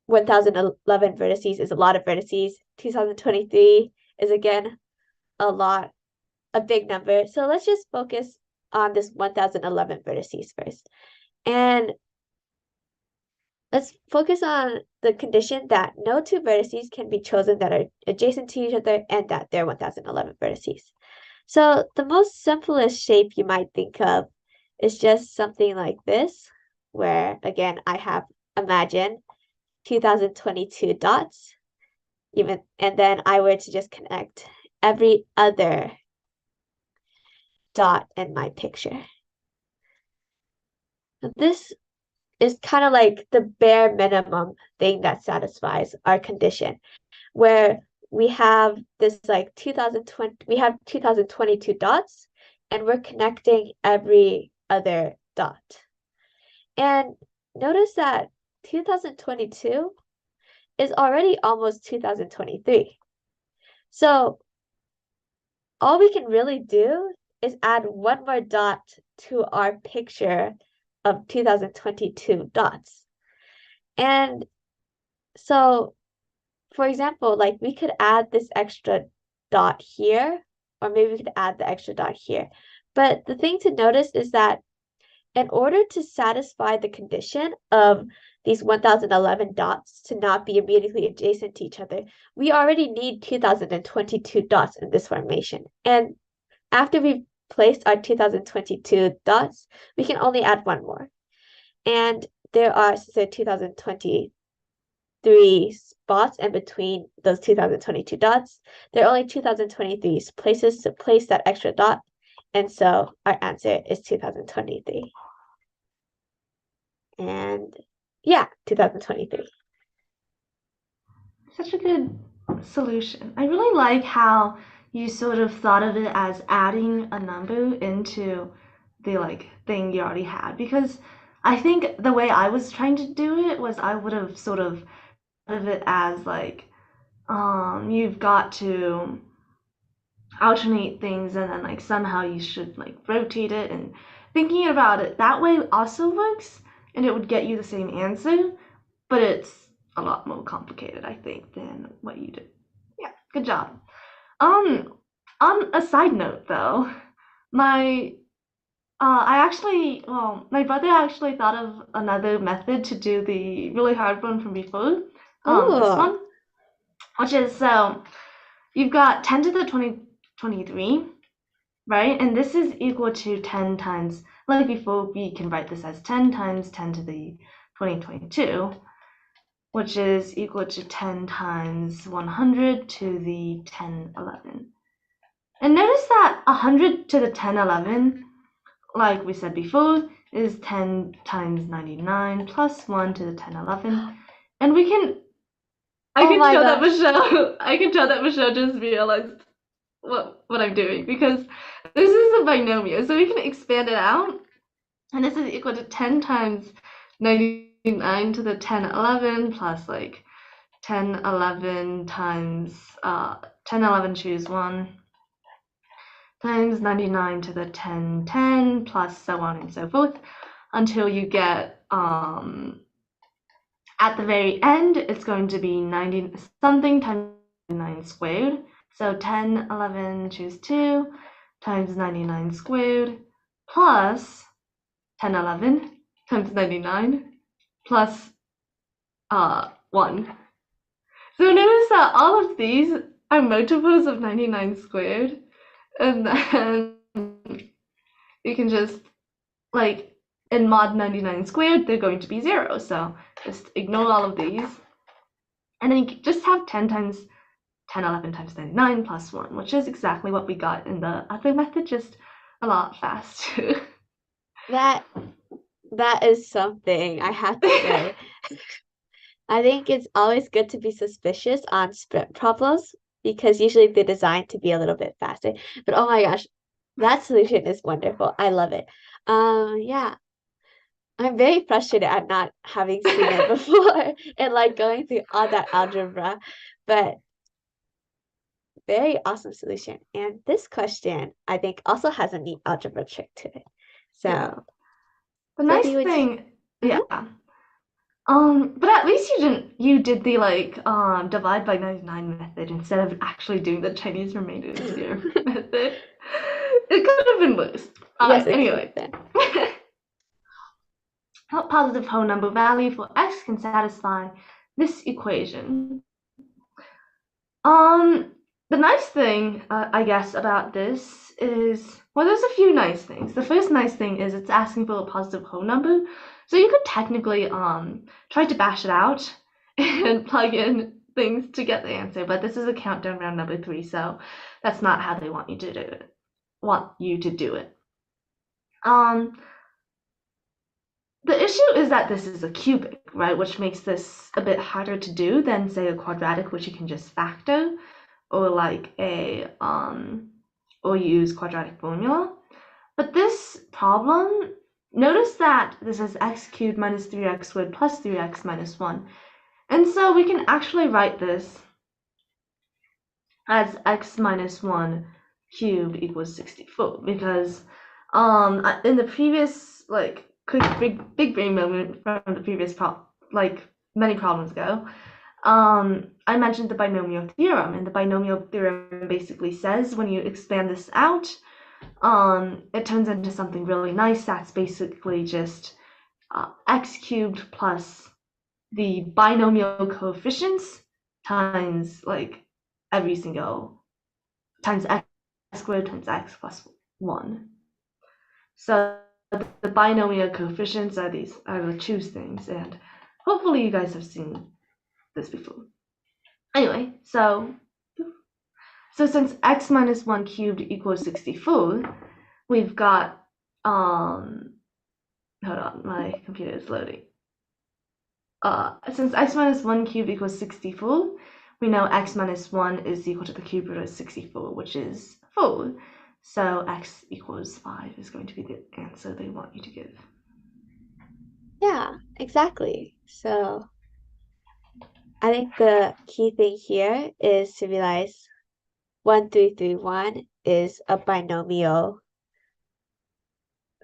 1011 vertices is a lot of vertices. 2023 is again a big number. So let's just focus on this 1011 vertices first. And let's focus on the condition that no two vertices can be chosen that are adjacent to each other and that they're 1011 vertices. So the most simplest shape you might think of is just something like this, where again, I have imagine 2022 dots, and then I were to just connect every other dot in my picture. This is kind of like the bare minimum thing that satisfies our condition, where we have this like 2020, we have 2022 dots, and we're connecting every other dot. And notice that 2022 is already almost 2023. So all we can really do is add one more dot to our picture of 2022 dots. And so, for example, like we could add this extra dot here, or maybe we could add the extra dot here. But the thing to notice is that in order to satisfy the condition of these 1011 dots to not be immediately adjacent to each other, we already need 2022 dots in this formation. And after we've placed our 2022 dots, we can only add one more. And there are 2023 spots in between those 2022 dots. There are only 2023 places to place that extra dot. And so our answer is 2023. And yeah, 2023. Such a good solution. I really like how you sort of thought of it as adding a number into the like thing you already had, because I think the way I was trying to do it was I would have sort of thought of it as like you've got to alternate things and then like somehow you should like rotate it, and thinking about it that way also works and it would get you the same answer, but it's a lot more complicated, I think, than what you did. Yeah, good job. Um, on a side note though, my my brother actually thought of another method to do the really hard one from before. This Ooh. one, which is so you've got 10 to the 23, right? And this is equal to 10 times, like before, we can write this as 10 times 10 to the 2022, which is equal to 10 times 100 to the 1011. And notice that 100 to the 1011, like we said before, is 10 times 99 plus 1 to the 1011. And we can, I Oh can my tell that gosh. Michelle, I can tell that Michelle just realized what I'm doing, because this is a binomial, so we can expand it out, and this is equal to 10 times 99 to the 1011 plus like 1011 times 1011 choose 1 times 99 to the 1010 plus so on and so forth until you get at the very end it's going to be 90 something times 9 squared. So 10, 11, choose 2 times 99 squared plus 10, 11 times 99 plus 1. So notice that all of these are multiples of 99 squared. And then you can just, like, in mod 99 squared, they're going to be 0. So just ignore all of these. And then you just have 10 times 10, 11 times 99 plus 1, which is exactly what we got in the other method, just a lot faster. That is something I have to say. I think it's always good to be suspicious on sprint problems because usually they're designed to be a little bit faster. But oh my gosh, that solution is wonderful. I love it. Yeah, I'm very frustrated at not having seen it before and like going through all that algebra, but very awesome solution. And this question, I think, also has a neat algebra trick to it. Yeah. So, The nice Sophie, would you? thing, Mhm. yeah. But at least you did the like divide by 99 method instead of actually doing the Chinese remainder theorem method. It could have been worse. Yes, it could have Anyway. been. What positive whole number value for x can satisfy this equation? Um, the nice thing, I guess, about this is, well, there's a few nice things. The first nice thing is it's asking for a positive whole number, so you could technically try to bash it out and plug in things to get the answer. But this is a countdown round number 3, so that's not how they want you to do it. Um, the issue is that this is a cubic, right, which makes this a bit harder to do than say a quadratic, which you can just factor, or like or use quadratic formula. But this problem, notice that this is x cubed minus 3x squared plus 3x minus 1. And so we can actually write this as x minus 1 cubed equals 64, because in the previous like quick big brain moment from the previous many problems ago, I mentioned the binomial theorem, and the binomial theorem basically says when you expand this out, it turns into something really nice. That's basically just x cubed plus the binomial coefficients times like every single times x squared times x plus 1. So the binomial coefficients are the choose things, and hopefully you guys have seen this before. Anyway, so since x minus 1 cubed equals 64, we've got hold on, my computer is loading. Since x minus 1 cubed equals 64, we know x minus 1 is equal to the cube root of 64, which is 4. So x equals 5 is going to be the answer they want you to give. Yeah, exactly. So I think the key thing here is to realize 1331 is a binomial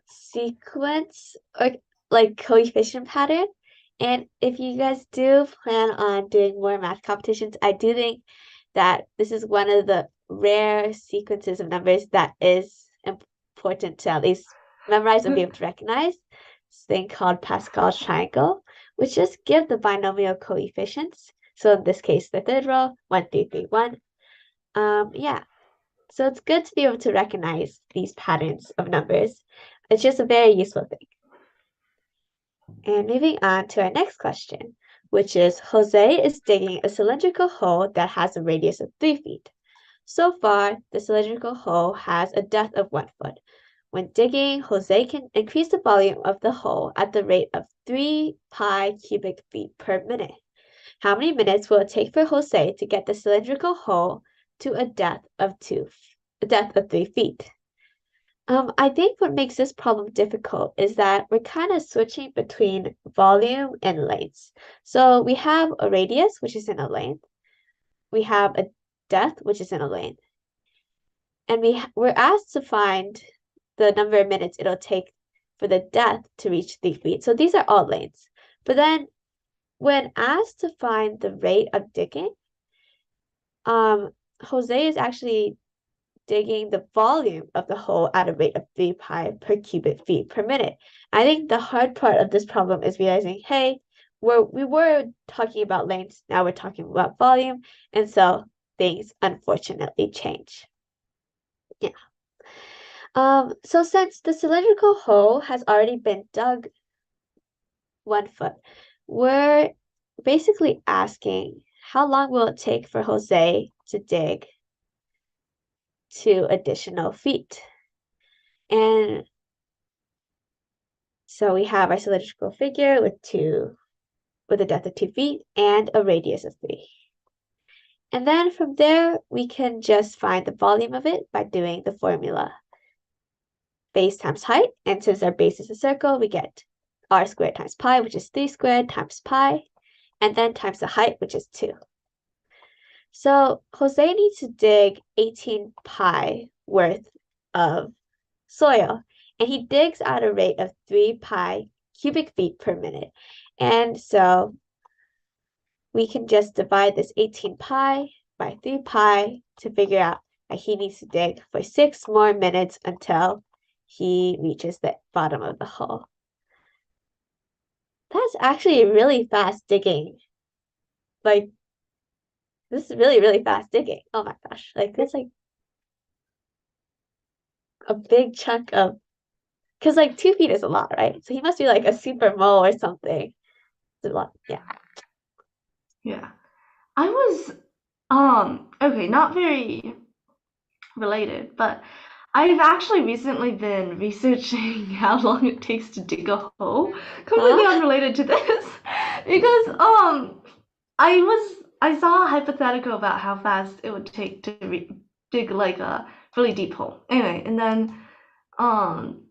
sequence or like coefficient pattern. And if you guys do plan on doing more math competitions, I do think that this is one of the rare sequences of numbers that is important to at least memorize and be able to recognize. This thing called Pascal's triangle, which just give the binomial coefficients. So in this case, the third row, 1, 3, 3, 1. Yeah. So it's good to be able to recognize these patterns of numbers. It's just a very useful thing. And moving on to our next question, which is Jose is digging a cylindrical hole that has a radius of 3 feet. So far, the cylindrical hole has a depth of 1 foot. When digging, Jose can increase the volume of the hole at the rate of 3 pi cubic feet per minute. How many minutes will it take for Jose to get the cylindrical hole to a depth of 3 feet? I think what makes this problem difficult is that we're kind of switching between volume and lengths. So we have a radius, which is in a length. We have a depth, which is in a length. And we're asked to find the number of minutes it'll take for the depth to reach 3 feet. So these are all lengths. But then when asked to find the rate of digging, Jose is actually digging the volume of the hole at a rate of 3 pi per cubic feet per minute. I think the hard part of this problem is realizing, hey, we were talking about lengths, now we're talking about volume, and so things unfortunately change. Yeah. So since the cylindrical hole has already been dug 1 foot, we're basically asking how long will it take for Jose to dig 2 additional feet? And so we have our cylindrical figure with a depth of 2 feet and a radius of 3. And then from there, we can just find the volume of it by doing the formula. Base times height, and since our base is a circle, we get r squared times pi, which is 3 squared times pi, and then times the height, which is 2. So Jose needs to dig 18 pi worth of soil, and he digs at a rate of 3 pi cubic feet per minute. And so we can just divide this 18 pi by 3 pi to figure out that he needs to dig for 6 more minutes until he reaches the bottom of the hole. That's actually really fast digging. Like, this is really, really fast digging. Oh my gosh. Like, that's like a big chunk of, because like 2 feet is a lot, right? So he must be like a super mole or something. It's a lot. Yeah. Yeah. I was okay, not very related, but I've actually recently been researching how long it takes to dig a hole, completely Huh? unrelated to this, because I saw a hypothetical about how fast it would take to dig like a really deep hole. Anyway, and then um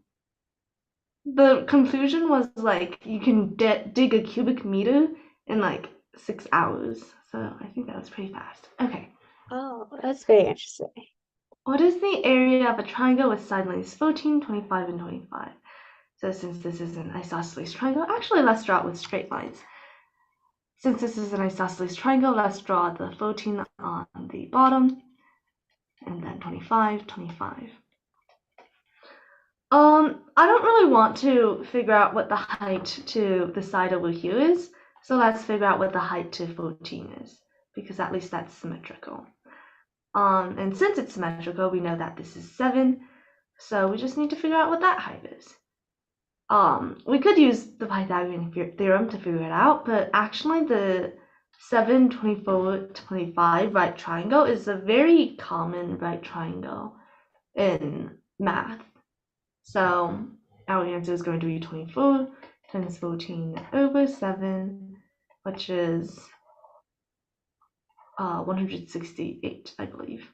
the conclusion was like you can dig a cubic meter in like 6 hours. So I think that was pretty fast. Okay. Oh, that's very interesting. What is the area of a triangle with side lengths 14, 25, and 25? So since this is an isosceles triangle, actually let's draw it with straight lines. Since this is an isosceles triangle, let's draw the 14 on the bottom, and then 25, 25. I don't really want to figure out what the height to the side over here is, so let's figure out what the height to 14 is, because at least that's symmetrical. And since it's symmetrical, we know that this is 7, so we just need to figure out what that height is. We could use the Pythagorean theorem to figure it out, but actually the 7, 24, 25 right triangle is a very common right triangle in math. So our answer is going to be 24 times 14 over 7, which is 168, I believe.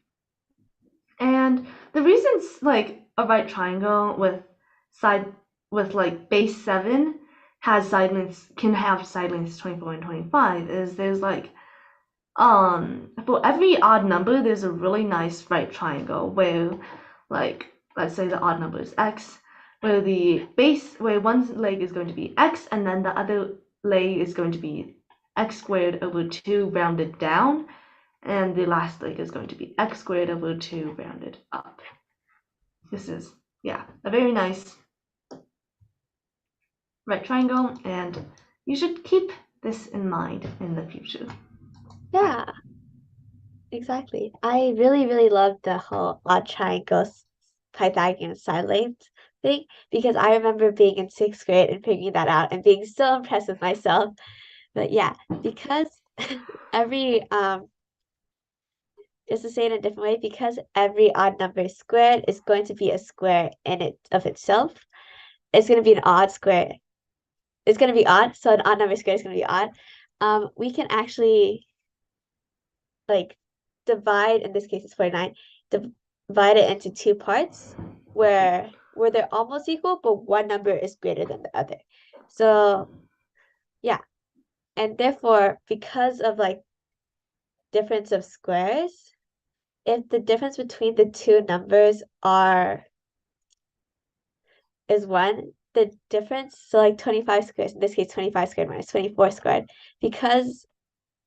And the reasons like a right triangle with like base 7 can have side lengths 24 and 25 is there's like for every odd number there's a really nice right triangle where like let's say the odd number is x, where one leg is going to be x and then the other leg is going to be x squared over 2 rounded down, and the last leg is going to be x squared over 2 rounded up. This is, yeah, a very nice right triangle, and you should keep this in mind in the future. Yeah. exactly. I really, really love the whole odd triangles Pythagorean side length thing because I remember being in sixth grade and figuring that out and being so impressed with myself. But yeah, because every just to say it in a different way, because every odd number squared is going to be a square in it of itself, it's going to be an odd square. It's going to be odd, so an odd number squared is going to be odd. We can actually like divide, in this case it's 49, divide it into two parts where they're almost equal, but one number is greater than the other. So yeah, and therefore, because of like difference of squares, if the difference between the two numbers are is one, the difference, so like 25 squared, in this case 25 squared minus 24 squared, because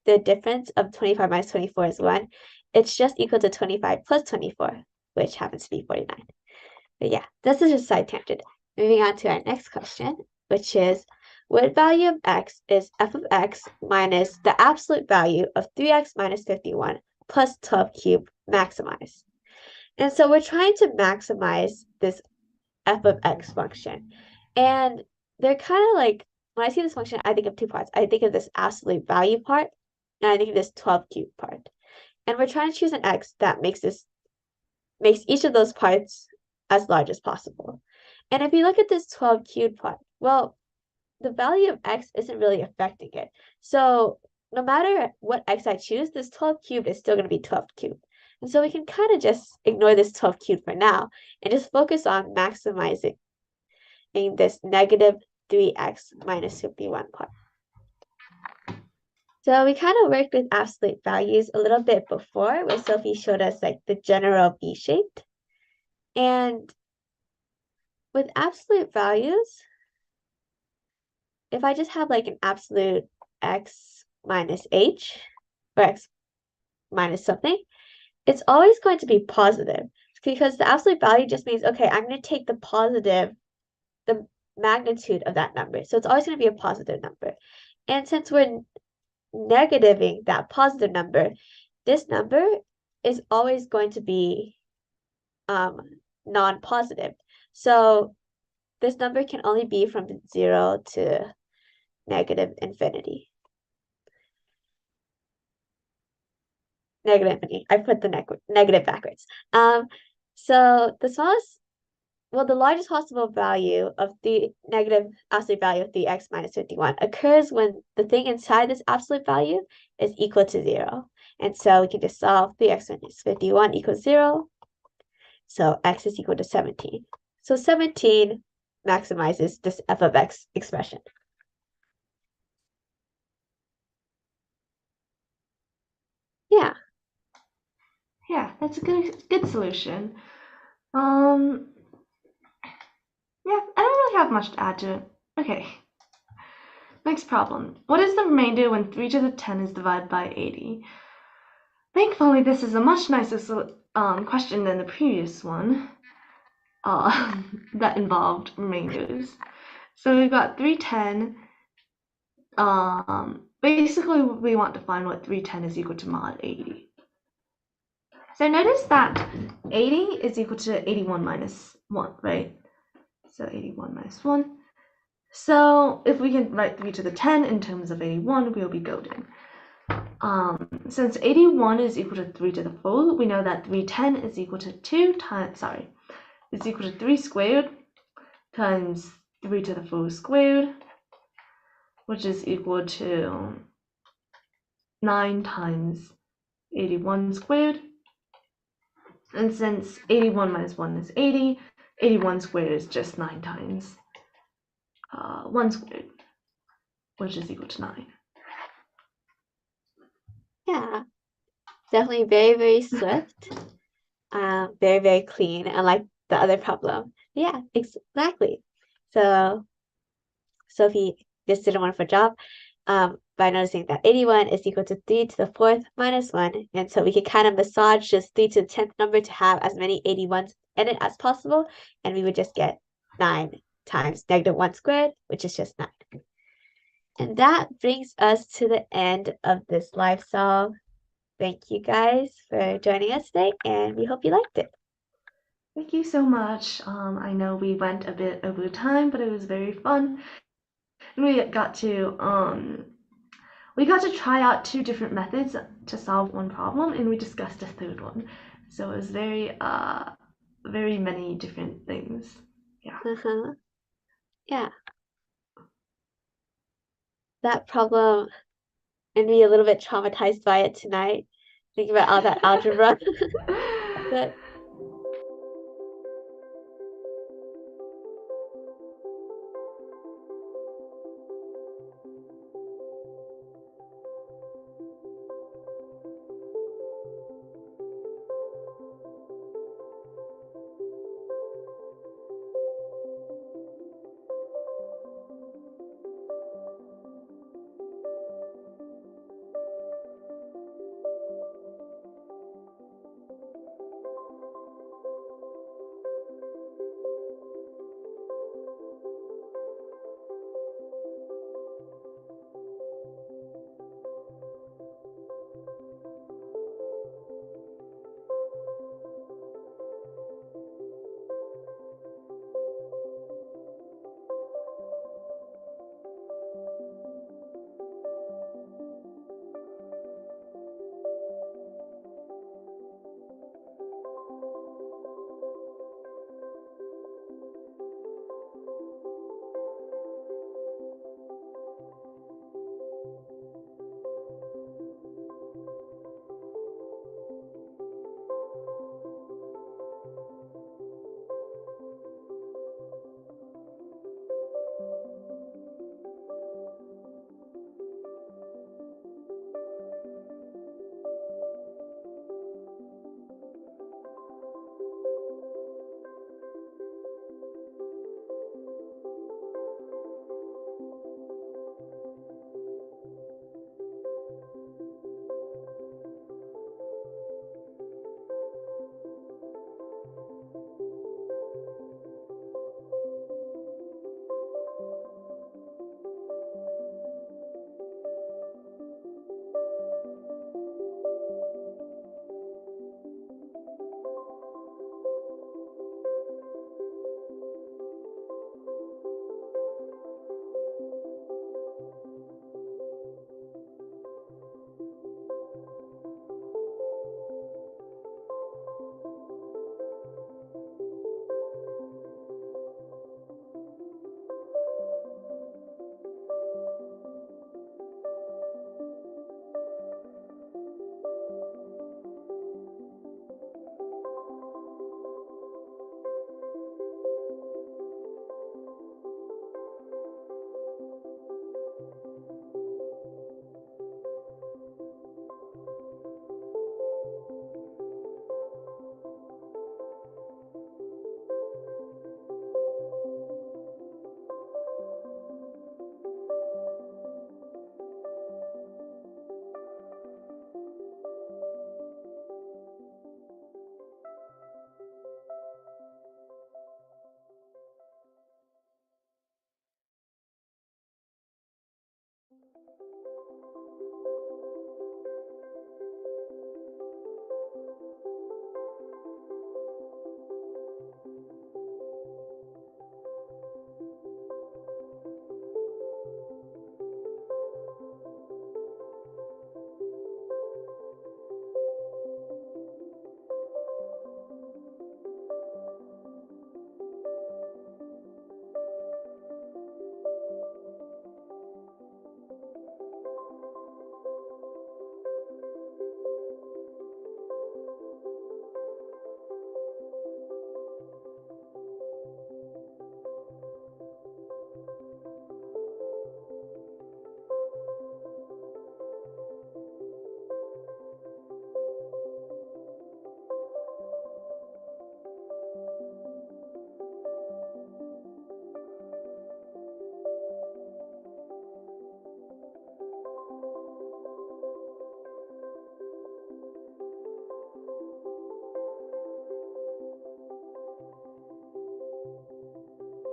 the difference of 25 minus 24 is 1, it's just equal to 25 plus 24, which happens to be 49. But yeah, this is just side tangent. Moving on to our next question, which is, what value of x is f of x minus the absolute value of 3x minus 51 plus 12 cubed maximized? And so we're trying to maximize this f of x function. And they're kind of like, when I see this function, I think of two parts. I think of this absolute value part, and I think of this 12 cubed part. And we're trying to choose an x that makes each of those parts as large as possible. And if you look at this 12 cubed part, well, the value of x isn't really affecting it. So no matter what x I choose, this 12 cubed is still going to be 12 cubed. And so we can kind of just ignore this 12 cubed for now and just focus on maximizing this negative 3x minus 51 part. So we kind of worked with absolute values a little bit before where Sophie showed us like the general V-shaped. And with absolute values, if I just have like an absolute x minus h or x minus something, it's always going to be positive because the absolute value just means, okay, I'm going to take the positive, the magnitude of that number. So it's always going to be a positive number. And since we're negativing that positive number, this number is always going to be non-positive. So this number can only be from 0 to negative infinity. Negative infinity. I put the negative backwards. So the smallest, well, the largest possible value of the negative absolute value of the x minus 51 occurs when the thing inside this absolute value is equal to 0. And so we can just solve 3x minus 51 equals 0. So x is equal to 17. So 17 maximizes this f of x expression. Yeah. Yeah, that's a good solution. Um, yeah, I don't really have much to add to it. Okay. Next problem. What is the remainder when 3 to the 10 is divided by 80? Thankfully, this is a much nicer question than the previous one that involved remainders. So we've got 310. Basically, we want to find what 310 is equal to mod 80. So notice that 80 is equal to 81 minus 1, right? So 81 minus 1. So if we can write 3 to the 10 in terms of 81, we'll be golden. Since 81 is equal to 3 to the 4, we know that 310 is equal to is equal to 3 squared times 3 to the 4 squared, which is equal to 9 times 81 squared. And since 81 minus 1 is 80, 81 squared is just 9 times 1 squared, which is equal to 9. Yeah. Definitely very, very swift. Very, very clean, unlike the other problem. Yeah, exactly. So Sophie just did a wonderful job by noticing that 81 is equal to 3 to the 4th minus 1. And so we can kind of massage this 3 to the 10th number to have as many 81s in it as possible. And we would just get 9 times negative 1 squared, which is just 9. And that brings us to the end of this live solve. thank you guys for joining us today, and we hope you liked it. Thank you so much. I know we went a bit over time, but it was very fun. And we got to try out two different methods to solve one problem, and we discussed a third one. So it was very many different things. Yeah. Uh-huh. Yeah, that problem made me a little bit traumatized by it tonight, thinking about all that algebra. But